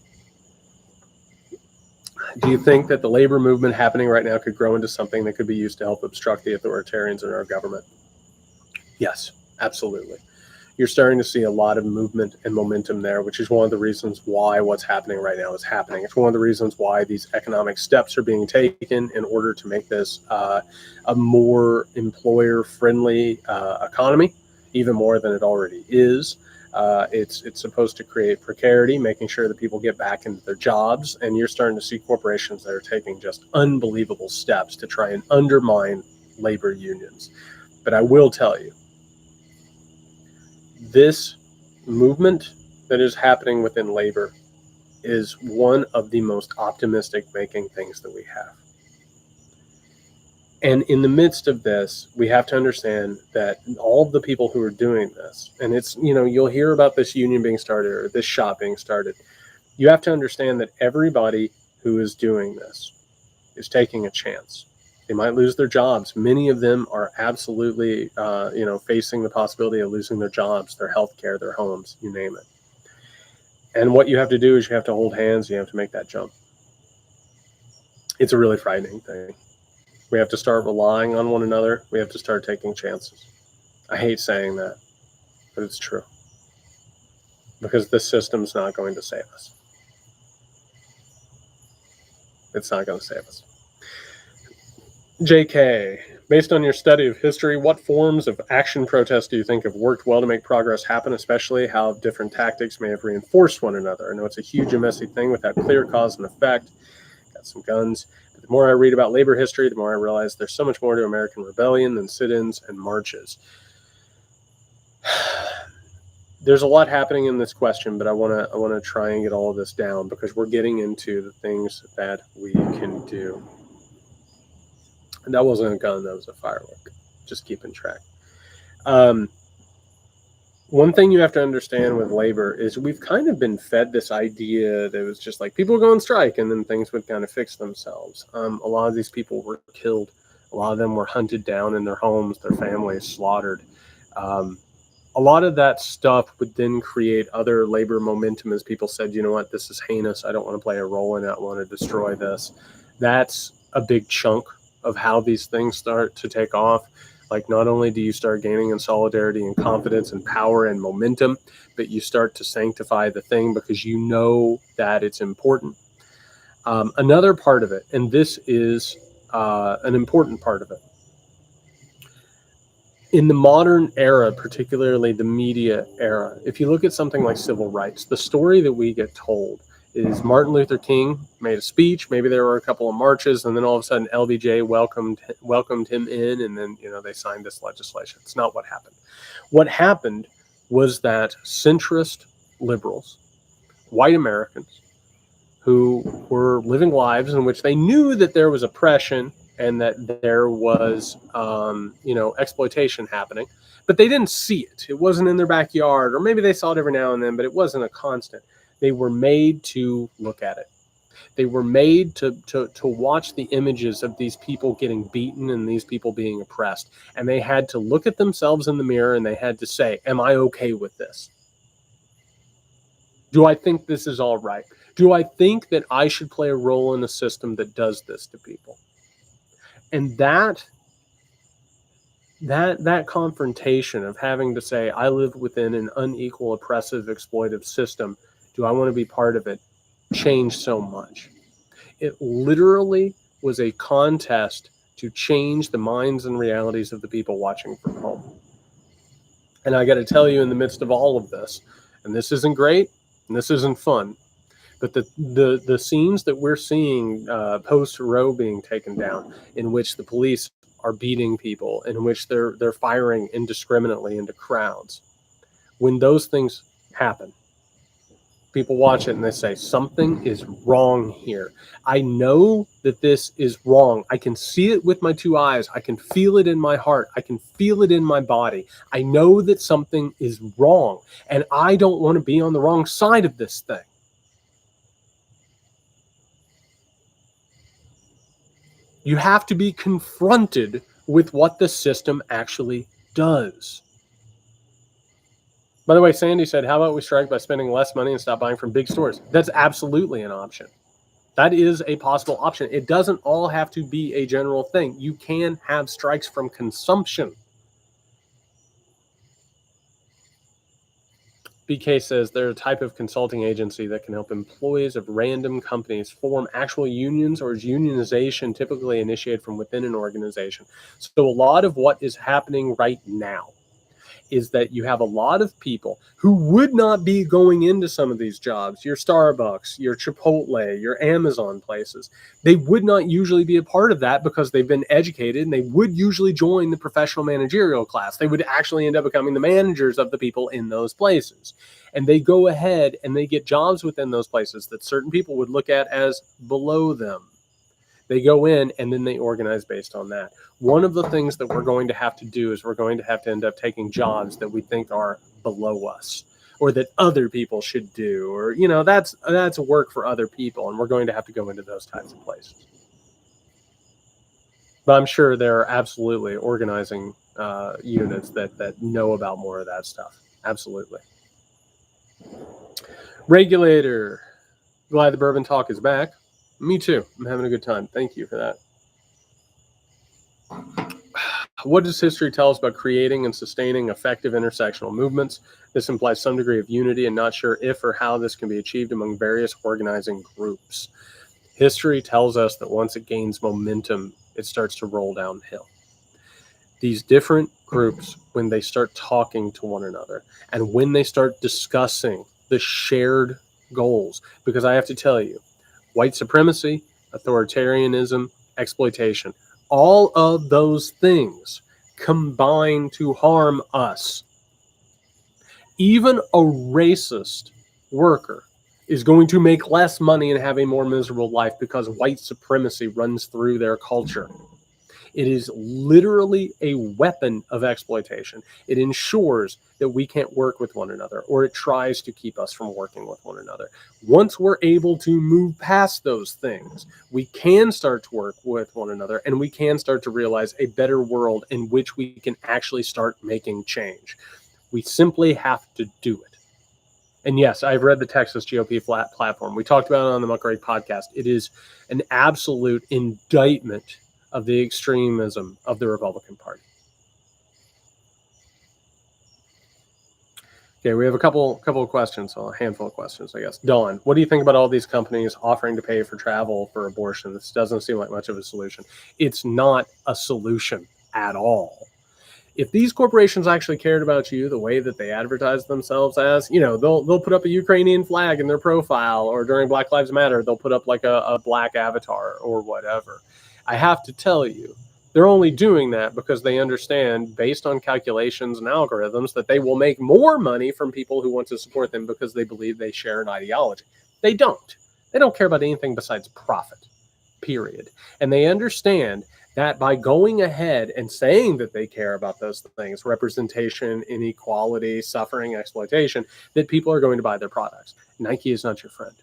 Speaker 1: Do you think that the labor movement happening right now could grow into something that could be used to help obstruct the authoritarians in our government? Yes, absolutely. You're starting to see a lot of movement and momentum there, which is one of the reasons why what's happening right now is happening. It's one of the reasons why these economic steps are being taken in order to make this a more employer-friendly economy, even more than it already is. It's supposed to create precarity, making sure that people get back into their jobs, and you're starting to see corporations that are taking just unbelievable steps to try and undermine labor unions. But I will tell you, this movement that is happening within labor is one of the most optimistic making things that we have. And in the midst of this, we have to understand that all of the people who are doing this, and it's, you'll hear about this union being started or this shop being started. You have to understand that everybody who is doing this is taking a chance. They might lose their jobs. Many of them are absolutely, facing the possibility of losing their jobs, their health care, their homes, you name it. And what you have to do is you have to hold hands. You have to make that jump. It's a really frightening thing. We have to start relying on one another. We have to start taking chances. I hate saying that, but it's true. Because this system's not going to save us. It's not going to save us. JK, based on your study of history, what forms of action protest do you think have worked well to make progress happen, especially how different tactics may have reinforced one another? I know it's a huge and messy thing without clear cause and effect. Got some guns. But the more I read about labor history, the more I realize there's so much more to American rebellion than sit-ins and marches. There's a lot happening in this question, but I want to try and get all of this down because we're getting into the things that we can do. And that wasn't a gun, that was a firework. Just keeping track. One thing you have to understand with labor is we've kind of been fed this idea that it was just like people go on strike and then things would kind of fix themselves. A lot of these people were killed. A lot of them were hunted down in their homes, their families slaughtered. A lot of that stuff would then create other labor momentum as people said, you know what, this is heinous. I don't want to play a role in it. I want to destroy this. That's a big chunk of how these things start to take off. Like, not only do you start gaining in solidarity and confidence and power and momentum, but you start to sanctify the thing because you know that it's important. Another part of it, and this is an important part of it, in the modern era, particularly the media era, if you look at something like civil rights, the story that we get told is Martin Luther King made a speech. Maybe there were a couple of marches, and then all of a sudden LBJ welcomed him in, and then they signed this legislation. It's not what happened. What happened was that centrist liberals, white Americans, who were living lives in which they knew that there was oppression and that there was, exploitation happening, but they didn't see it. It wasn't in their backyard, or maybe they saw it every now and then, but it wasn't a constant. They were made to look at it. They were made to watch the images of these people getting beaten and these people being oppressed. And they had to look at themselves in the mirror and they had to say, am I okay with this? Do I think this is all right? Do I think that I should play a role in a system that does this to people? And that confrontation of having to say, I live within an unequal, oppressive, exploitive system. Do I want to be part of it? Changed so much. It literally was a contest to change the minds and realities of the people watching from home. And I got to tell you, in the midst of all of this, and this isn't great, and this isn't fun, but the scenes that we're seeing post Roe being taken down, in which the police are beating people, in which they're firing indiscriminately into crowds, when those things happen, people watch it and they say, something is wrong here. I know that this is wrong. I can see it with my two eyes. I can feel it in my heart. I can feel it in my body. I know that something is wrong, and I don't want to be on the wrong side of this thing. You have to be confronted with what the system actually does. By the way, Sandy said, how about we strike by spending less money and stop buying from big stores? That's absolutely an option. That is a possible option. It doesn't all have to be a general thing. You can have strikes from consumption. BK says they're a type of consulting agency that can help employees of random companies form actual unions, or is unionization typically initiated from within an organization? So a lot of what is happening right now is that you have a lot of people who would not be going into some of these jobs, your Starbucks, your Chipotle, your Amazon places. They would not usually be a part of that because they've been educated, and they would usually join the professional managerial class. They would actually end up becoming the managers of the people in those places. And they go ahead and they get jobs within those places that certain people would look at as below them. They go in and then they organize based on that. One of the things that we're going to have to do is we're going to have to end up taking jobs that we think are below us, or that other people should do, or, you know, that's work for other people. And we're going to have to go into those types of places. But I'm sure there are absolutely organizing units that know about more of that stuff. Absolutely. Regulator. Glad the Bourbon Talk is back. Me too. I'm having a good time. Thank you for that. What does history tell us about creating and sustaining effective intersectional movements? This implies some degree of unity, and not sure if or how this can be achieved among various organizing groups. History tells us that once it gains momentum, it starts to roll downhill. These different groups, when they start talking to one another, and when they start discussing the shared goals, because I have to tell you, white supremacy, authoritarianism, exploitation, all of those things combine to harm us. Even a racist worker is going to make less money and have a more miserable life because white supremacy runs through their culture. It is literally a weapon of exploitation. It ensures that we can't work with one another, or it tries to keep us from working with one another. Once we're able to move past those things, we can start to work with one another, and we can start to realize a better world in which we can actually start making change. We simply have to do it. And yes, I've read the Texas GOP platform. We talked about it on the Muckrake podcast. It is an absolute indictment of the extremism of the Republican Party. Okay, we have a couple of questions, a handful of questions, I guess. Dawn, what do you think about all these companies offering to pay for travel for abortion? This doesn't seem like much of a solution. It's not a solution at all. If these corporations actually cared about you the way that they advertise themselves as, you know, they'll put up a Ukrainian flag in their profile, or during Black Lives Matter, they'll put up like a black avatar or whatever. I have to tell you, they're only doing that because they understand, based on calculations and algorithms, that they will make more money from people who want to support them because they believe they share an ideology. They don't. They don't care about anything besides profit, period. And they understand that by going ahead and saying that they care about those things, representation, inequality, suffering, exploitation, that people are going to buy their products. Nike is not your friend.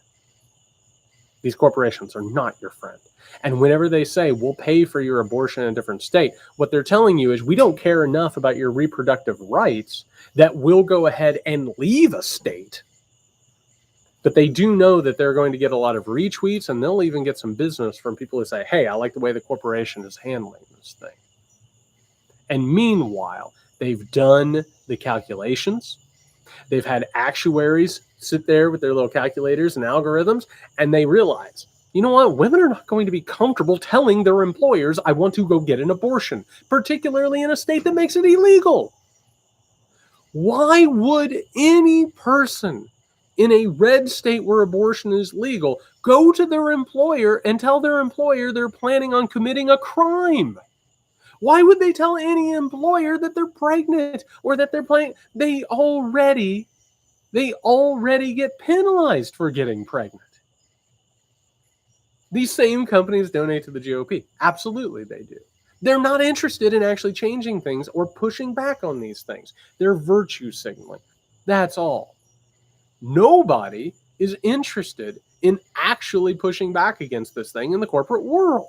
Speaker 1: These corporations are not your friend. And whenever they say, we'll pay for your abortion in a different state, what they're telling you is, we don't care enough about your reproductive rights that we'll go ahead and leave a state. But they do know that they're going to get a lot of retweets, and they'll even get some business from people who say, hey, I like the way the corporation is handling this thing. And meanwhile, they've done the calculations. They've had actuaries sit there with their little calculators and algorithms, and they realize, you know what? Women are not going to be comfortable telling their employers, I want to go get an abortion, particularly in a state that makes it illegal. Why would any person in a red state where abortion is legal go to their employer and tell their employer they're planning on committing a crime? Why would they tell any employer that they're pregnant or that they're planning? They already get penalized for getting pregnant. These same companies donate to the GOP. Absolutely, they do. They're not interested in actually changing things or pushing back on these things. They're virtue signaling. That's all. Nobody is interested in actually pushing back against this thing in the corporate world.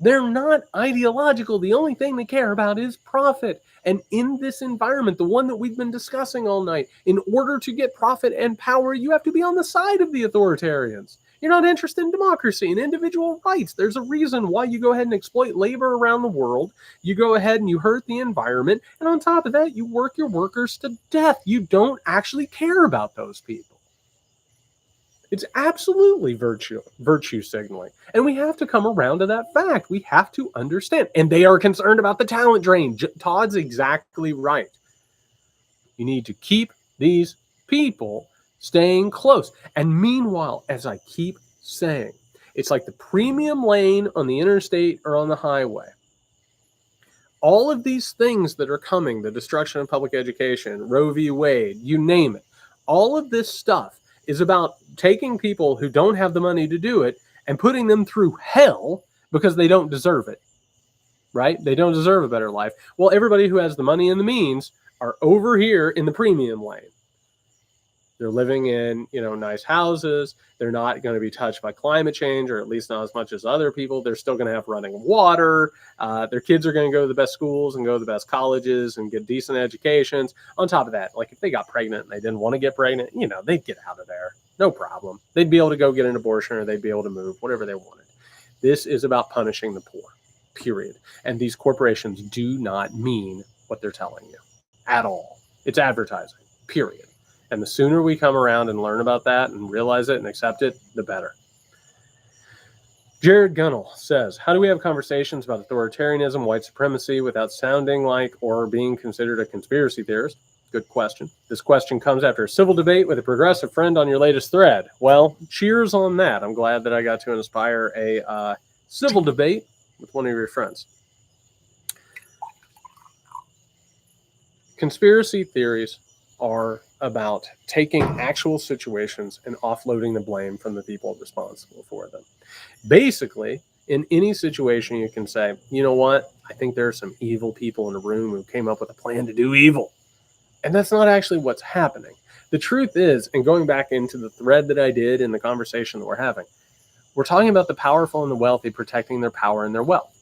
Speaker 1: They're not ideological. The only thing they care about is profit. And in this environment, the one that we've been discussing all night, in order to get profit and power, you have to be on the side of the authoritarians. You're not interested in democracy and individual rights. There's a reason why you go ahead and exploit labor around the world. You go ahead and you hurt the environment. And on top of that, you work your workers to death. You don't actually care about those people. It's absolutely virtue signaling. And we have to come around to that fact. We have to understand. And they are concerned about the talent drain. Todd's exactly right. You need to keep these people staying close. And meanwhile, as I keep saying, it's like the premium lane on the interstate or on the highway. All of these things that are coming, the destruction of public education, Roe v. Wade, you name it, all of this stuff is about taking people who don't have the money to do it and putting them through hell because they don't deserve it, right? They don't deserve a better life. Well, everybody who has the money and the means are over here in the premium lane. They're living in, nice houses. They're not going to be touched by climate change, or at least not as much as other people. They're still going to have running water. Their kids are going to go to the best schools and go to the best colleges and get decent educations. On top of that, like if they got pregnant and they didn't want to get pregnant, they'd get out of there. No problem. They'd be able to go get an abortion, or they'd be able to move, whatever they wanted. This is about punishing the poor, period. And these corporations do not mean what they're telling you at all. It's advertising, period. And the sooner we come around and learn about that and realize it and accept it, the better. Jared Gunnell says, how do we have conversations about authoritarianism, white supremacy without sounding like or being considered a conspiracy theorist? Good question. This question comes after a civil debate with a progressive friend on your latest thread. Well, cheers on that. I'm glad that I got to inspire a civil debate with one of your friends. Conspiracy theories are about taking actual situations and offloading the blame from the people responsible for them. Basically, in any situation, you can say, you know what? I think there are some evil people in a room who came up with a plan to do evil. And that's not actually what's happening. The truth is, and going back into the thread that I did in the conversation that we're having, we're talking about the powerful and the wealthy protecting their power and their wealth.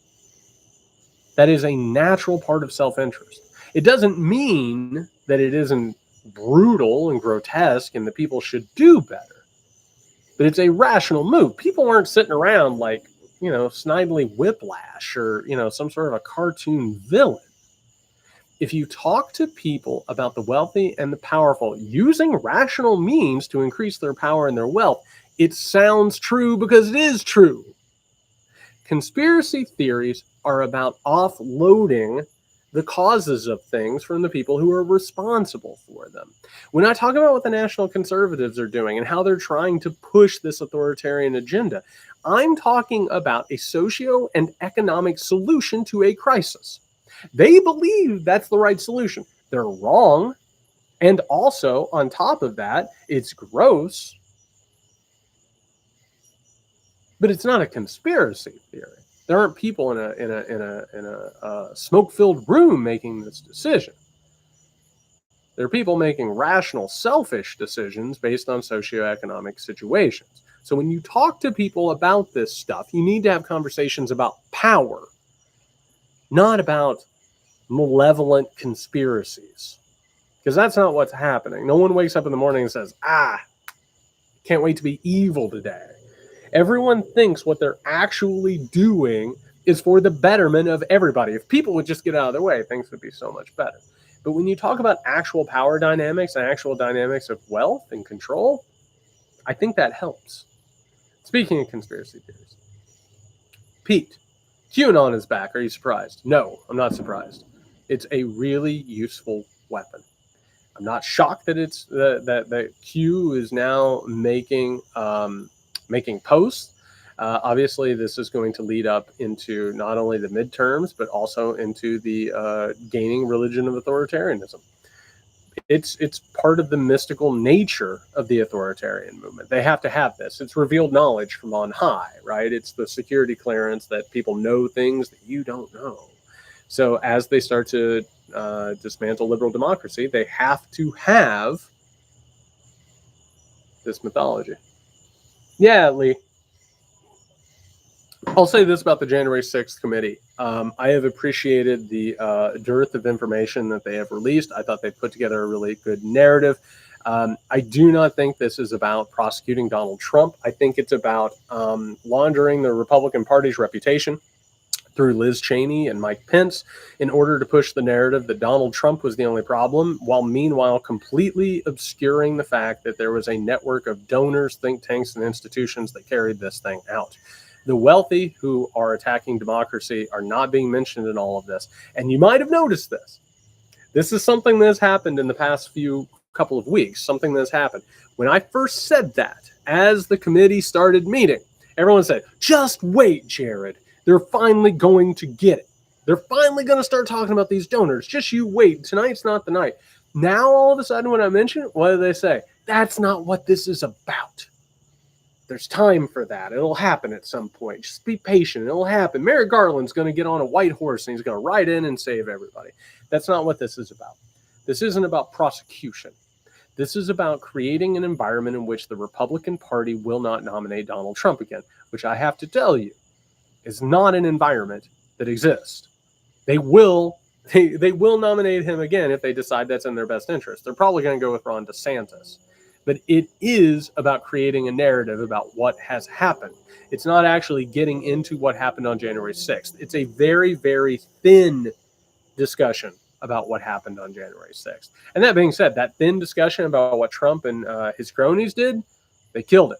Speaker 1: That is a natural part of self-interest. It doesn't mean that it isn't brutal and grotesque and that people should do better. But it's a rational move. People aren't sitting around like, Snidely Whiplash or, some sort of a cartoon villain. If you talk to people about the wealthy and the powerful using rational means to increase their power and their wealth, it sounds true because it is true. Conspiracy theories are about offloading the causes of things from the people who are responsible for them. When I talk about what the national conservatives are doing and how they're trying to push this authoritarian agenda, I'm talking about a socio and economic solution to a crisis. They believe that's the right solution. They're wrong. And also, on top of that, it's gross. But it's not a conspiracy theory. There aren't people in a smoke-filled room making this decision. There are people making rational, selfish decisions based on socioeconomic situations. So when you talk to people about this stuff, you need to have conversations about power, not about malevolent conspiracies. Because that's not what's happening. No one wakes up in the morning and says, can't wait to be evil today. Everyone thinks what they're actually doing is for the betterment of everybody. If people would just get out of their way, things would be so much better. But when you talk about actual power dynamics and actual dynamics of wealth and control, I think that helps. Speaking of conspiracy theories, Pete, QAnon is back. Are you surprised? No, I'm not surprised. It's a really useful weapon. I'm not shocked that it's that Q is now making posts. Obviously, this is going to lead up into not only the midterms, but also into the gaining religion of authoritarianism. It's part of the mystical nature of the authoritarian movement. They have to have this. It's revealed knowledge from on high, right? It's the security clearance that people know things that you don't know. So as they start to dismantle liberal democracy, they have to have this mythology. Yeah, Lee. I'll say this about the January 6th committee. I have appreciated the dearth of information that they have released. I thought they put together a really good narrative. I do not think this is about prosecuting Donald Trump. I think it's about laundering the Republican Party's reputation through Liz Cheney and Mike Pence in order to push the narrative that Donald Trump was the only problem, while meanwhile completely obscuring the fact that there was a network of donors, think tanks, and institutions that carried this thing out. The wealthy who are attacking democracy are not being mentioned in all of this. And you might have noticed this. This is something that has happened in the past couple of weeks, something that's happened. When I first said that, as the committee started meeting, everyone said, just wait, Jared. They're finally going to get it. They're finally going to start talking about these donors. Just you wait. Tonight's not the night. Now, all of a sudden, when I mention it, what do they say? That's not what this is about. There's time for that. It'll happen at some point. Just be patient. It'll happen. Merrick Garland's going to get on a white horse and he's going to ride in and save everybody. That's not what this is about. This isn't about prosecution. This is about creating an environment in which the Republican Party will not nominate Donald Trump again, which I have to tell you is not an environment that exists. They will nominate him again if they decide that's in their best interest. They're probably going to go with Ron DeSantis. But it is about creating a narrative about what has happened. It's not actually getting into what happened on January 6th. It's a very, very thin discussion about what happened on January 6th. And that being said, that thin discussion about what Trump and his cronies did, they killed it.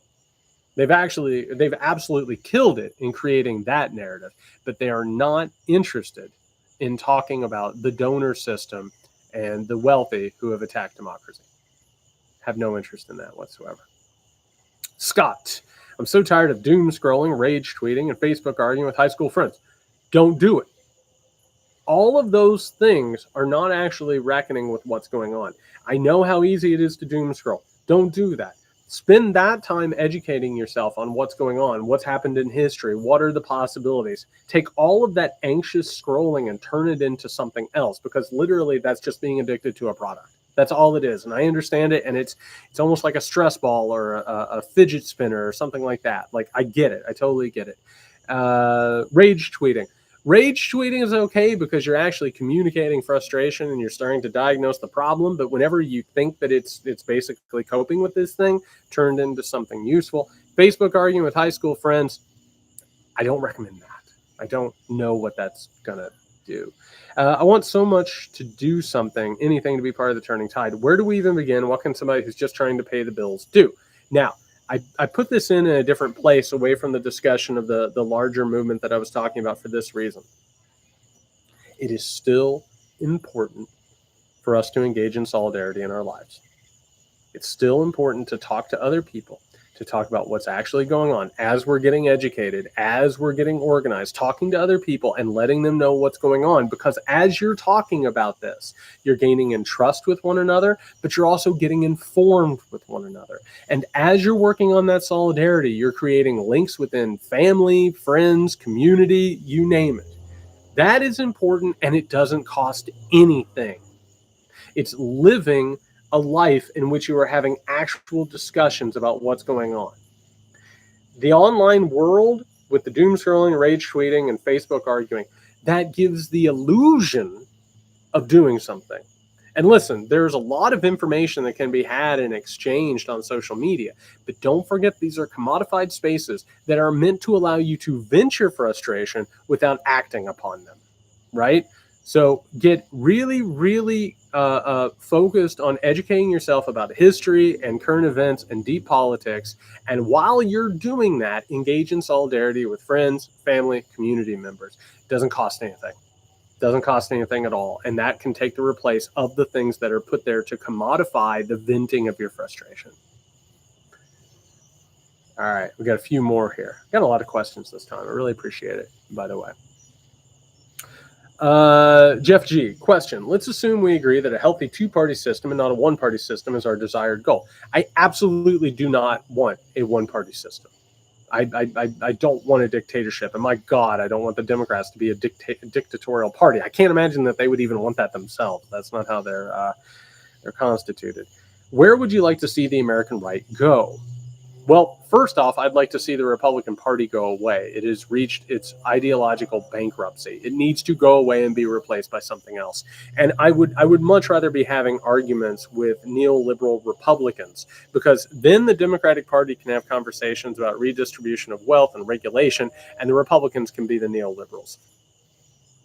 Speaker 1: They've absolutely killed it in creating that narrative. But they are not interested in talking about the donor system and the wealthy who have attacked democracy. Have no interest in that whatsoever. Scott, I'm so tired of doom scrolling, rage tweeting, and Facebook arguing with high school friends. Don't do it. All of those things are not actually reckoning with what's going on. I know how easy it is to doom scroll. Don't do that. Spend that time educating yourself on what's going on, what's happened in history, what are the possibilities. Take all of that anxious scrolling and turn it into something else, because literally that's just being addicted to a product. That's all it is. And I understand it. And it's almost like a stress ball or a fidget spinner or something like that. Like, I get it. I totally get it. Rage tweeting. Rage tweeting is okay because you're actually communicating frustration and you're starting to diagnose the problem. But whenever you think that it's basically coping with this thing, turned into something useful. Facebook arguing with high school friends, I don't recommend that. I don't know what that's going to do. I want so much to do something, anything to be part of the turning tide. Where do we even begin? What can somebody who's just trying to pay the bills do? Now, I put this in a different place away from the discussion of the larger movement that I was talking about for this reason. It is still important for us to engage in solidarity in our lives. It's still important to talk to other people, to talk about what's actually going on as we're getting educated, as we're getting organized, talking to other people and letting them know what's going on. Because as you're talking about this, you're gaining in trust with one another, but you're also getting informed with one another. And as you're working on that solidarity, you're creating links within family, friends, community, you name it. That is important, and it doesn't cost anything. It's living a life in which you are having actual discussions about what's going on. The online world, with the doom scrolling, rage tweeting, and Facebook arguing, that gives the illusion of doing something. And listen, there's a lot of information that can be had and exchanged on social media, but don't forget these are commodified spaces that are meant to allow you to vent your frustration without acting upon them, right? So get really, really focused on educating yourself about history and current events and deep politics. And while you're doing that, engage in solidarity with friends, family, community members. It doesn't cost anything. It doesn't cost anything at all. And that can take the place of the things that are put there to commodify the venting of your frustration. All right, we got a few more here. Got a lot of questions this time. I really appreciate it, by the way. Jeff G, question. Let's assume we agree that a healthy two-party system and not a one-party system is our desired goal. I absolutely do not want a one-party system. I don't want a dictatorship. And my God, I don't want the Democrats to be a dictatorial party. I can't imagine that they would even want that themselves. That's not how they're constituted. Where would you like to see the American right go? Well, first off, I'd like to see the Republican Party go away. It has reached its ideological bankruptcy. It needs to go away and be replaced by something else. And I would much rather be having arguments with neoliberal Republicans, because then the Democratic Party can have conversations about redistribution of wealth and regulation, and the Republicans can be the neoliberals.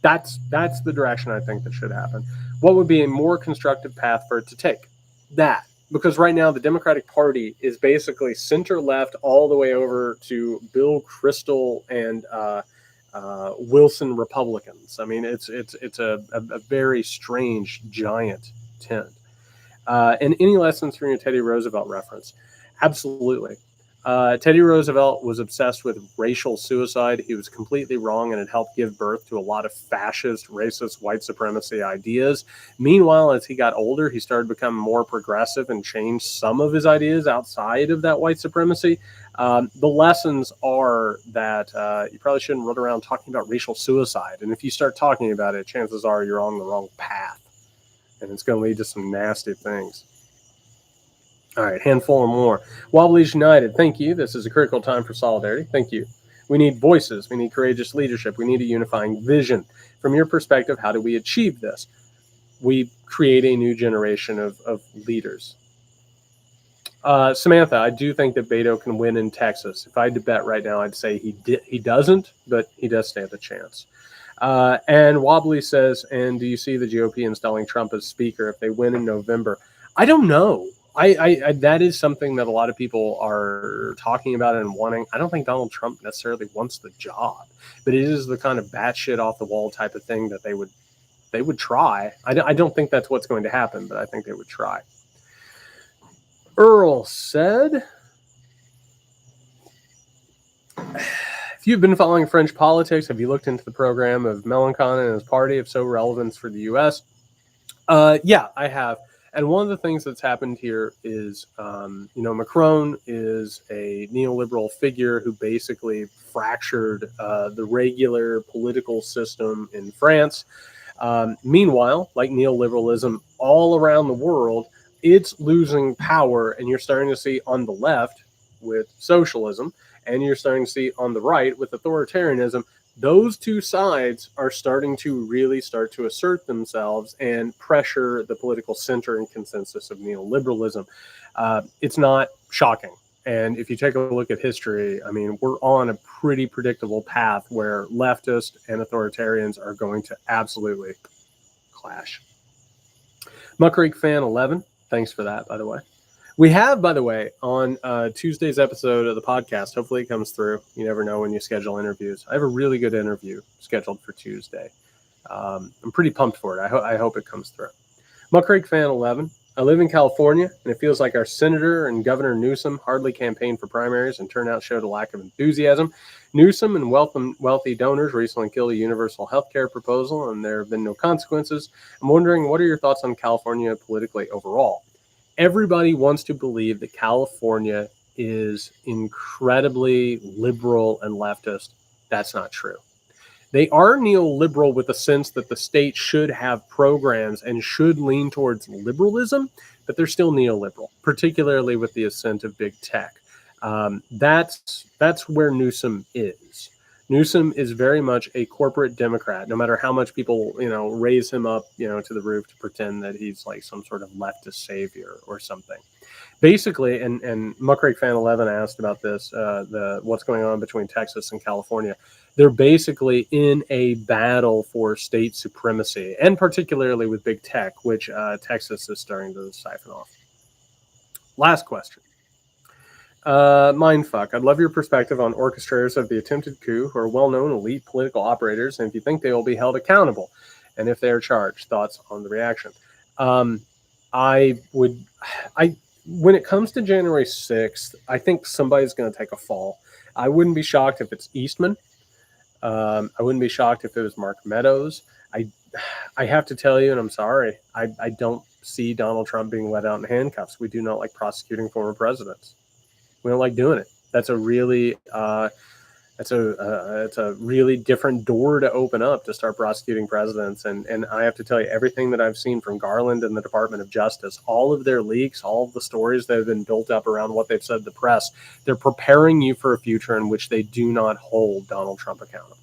Speaker 1: That's the direction I think that should happen. What would be a more constructive path for it to take? That, because right now the Democratic Party is basically center left all the way over to Bill Kristol and Wilson Republicans. I mean, it's a very strange giant tent. And any lessons from your Teddy Roosevelt reference? Absolutely. Teddy Roosevelt was obsessed with racial suicide. He was completely wrong, and it helped give birth to a lot of fascist, racist, white supremacy ideas. Meanwhile, as he got older, he started to become more progressive and changed some of his ideas outside of that white supremacy. The lessons are that you probably shouldn't run around talking about racial suicide. And if you start talking about it, chances are you're on the wrong path, and it's going to lead to some nasty things. All right, handful or more. Wobblies United, thank you. This is a critical time for solidarity. Thank you. We need voices. We need courageous leadership. We need a unifying vision. From your perspective, how do we achieve this? We create a new generation of leaders. Samantha, I do think that Beto can win in Texas. If I had to bet right now, I'd say he doesn't, but he does stand a chance. And Wobbly says, and do you see the GOP installing Trump as speaker if they win in November? I don't know. I that is something that a lot of people are talking about and wanting. I don't think Donald Trump necessarily wants the job, but it is the kind of batshit off the wall type of thing that they would try. I don't think that's what's going to happen, but I think they would try. Earl said, if you've been following French politics, have you looked into the program of Mélenchon and his party, if so, relevance for the U.S.? Yeah, I have. And one of the things that's happened here is, Macron is a neoliberal figure who basically fractured the regular political system in France. Meanwhile, like neoliberalism all around the world, it's losing power, and you're starting to see on the left with socialism, and you're starting to see on the right with authoritarianism. Those two sides are starting to really start to assert themselves and pressure the political center and consensus of neoliberalism. It's not shocking. And if you take a look at history, I mean, we're on a pretty predictable path where leftists and authoritarians are going to absolutely clash. Muckreek Fan 11, thanks for that, by the way. We have, by the way, on Tuesday's episode of the podcast, hopefully it comes through. You never know when you schedule interviews. I have a really good interview scheduled for Tuesday. I'm pretty pumped for it. I hope it comes through. Muckreek Fan 11. I live in California, and it feels like our Senator and Governor Newsom hardly campaigned for primaries, and turnout showed a lack of enthusiasm. Newsom and wealthy donors recently killed a universal health care proposal, and there have been no consequences. I'm wondering, what are your thoughts on California politically overall? Everybody wants to believe that California is incredibly liberal and leftist. That's not true. They are neoliberal with the sense that the state should have programs and should lean towards liberalism, but they're still neoliberal, particularly with the ascent of big tech. That's where Newsom is. Newsom is very much a corporate Democrat, no matter how much people, raise him up, to the roof to pretend that he's like some sort of leftist savior or something. Basically, and Muckrake Fan 11 asked about this, what's going on between Texas and California. They're basically in a battle for state supremacy, and particularly with big tech, which Texas is starting to siphon off. Last question. Mindfuck. I'd love your perspective on orchestrators of the attempted coup who are well-known elite political operators, and if you think they will be held accountable, and if they are charged. Thoughts on the reaction? When it comes to January 6th, I think somebody's going to take a fall. I wouldn't be shocked if it's Eastman. I wouldn't be shocked if it was Mark Meadows. I have to tell you, and I'm sorry, I don't see Donald Trump being let out in handcuffs. We do not like prosecuting former presidents. We don't like doing it. That's a really It's a really different door to open up to start prosecuting presidents. And I have to tell you, everything that I've seen from Garland and the Department of Justice, all of their leaks, all of the stories that have been built up around what they've said to the press, they're preparing you for a future in which they do not hold Donald Trump accountable.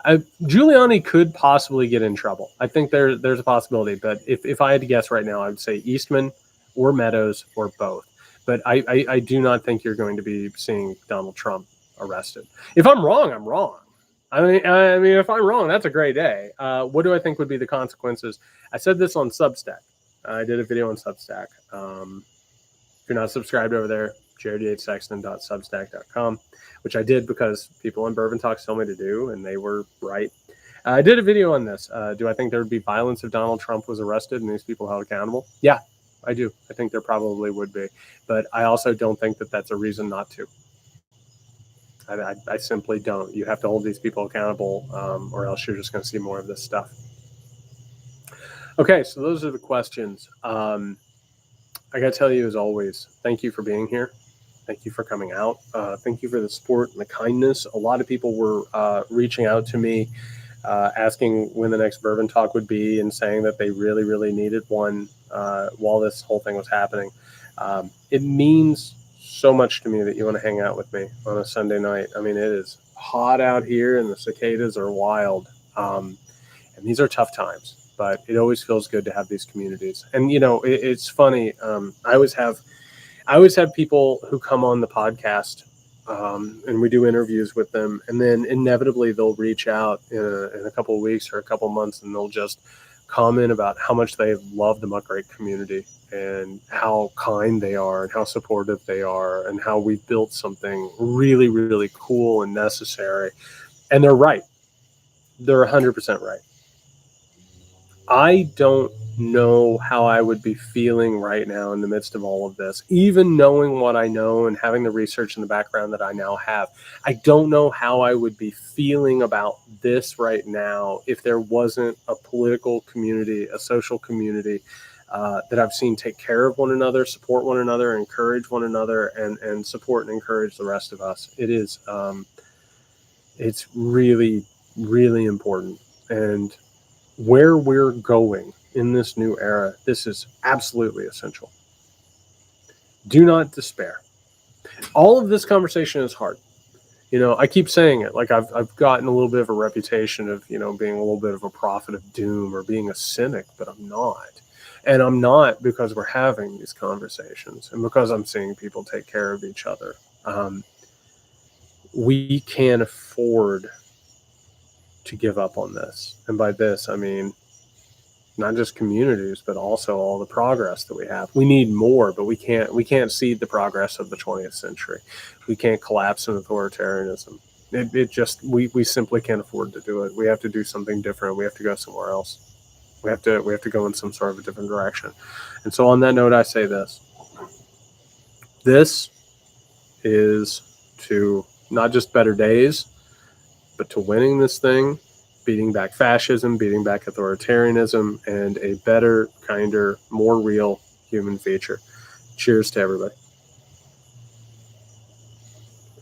Speaker 1: Giuliani could possibly get in trouble. I think there's a possibility, but if I had to guess right now, I would say Eastman or Meadows or both. But I do not think you're going to be seeing Donald Trump arrested. If I'm wrong, I'm wrong. I mean, if I'm wrong, that's a great day. What do I think would be the consequences? I said this on Substack. I did a video on Substack. If you're not subscribed over there, jaredyatessexton.substack.com, which I did because people in Bourbon Talks told me to do, and they were right. I did a video on this. Do I think there would be violence if Donald Trump was arrested and these people held accountable? Yeah, I do. I think there probably would be. But I also don't think that that's a reason not to. I simply don't. You have to hold these people accountable, or else you're just going to see more of this stuff. Okay, so those are the questions. I got to tell you, as always, thank you for being here. Thank you for coming out. Thank you for the support and the kindness. A lot of people were reaching out to me, asking when the next Bourbon Talk would be and saying that they really, really needed one while this whole thing was happening. It means so much to me that you want to hang out with me on a Sunday night. I mean, it is hot out here and the cicadas are wild. And these are tough times, but it always feels good to have these communities. And, you know, it's funny. I always have people who come on the podcast, and we do interviews with them, and then inevitably they'll reach out in a couple of weeks or a couple of months, and they'll just comment about how much they love the Muckrake community and how kind they are and how supportive they are and how we've built something really, really cool and necessary. And they're right. They're 100% right. I don't know how I would be feeling right now in the midst of all of this, even knowing what I know and having the research in the background that I now have. I don't know how I would be feeling about this right now if there wasn't a political community, a social community that I've seen take care of one another, support one another, encourage one another, and support and encourage the rest of us. It is, it's really, really important. And where we're going in this new era, this is absolutely essential. Do not despair. All of this conversation is hard. You know, I keep saying it, like I've gotten a little bit of a reputation of, you know, being a little bit of a prophet of doom or being a cynic, but I'm not. And I'm not because we're having these conversations and because I'm seeing people take care of each other. We can't afford to give up on this. And by this, I mean, not just communities, but also all the progress that we have. We need more, but we can't cede the progress of the 20th century. We can't collapse in authoritarianism. We simply can't afford to do it. We have to do something different. We have to go somewhere else. We have to go in some sort of a different direction. And so on that note, I say this. This is to not just better days, but to winning this thing, beating back fascism, beating back authoritarianism, and a better, kinder, more real human feature. Cheers to everybody.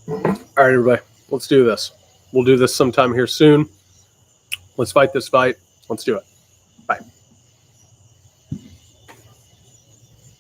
Speaker 1: All right, everybody, let's do this. We'll do this sometime here soon. Let's fight this fight. Let's do it.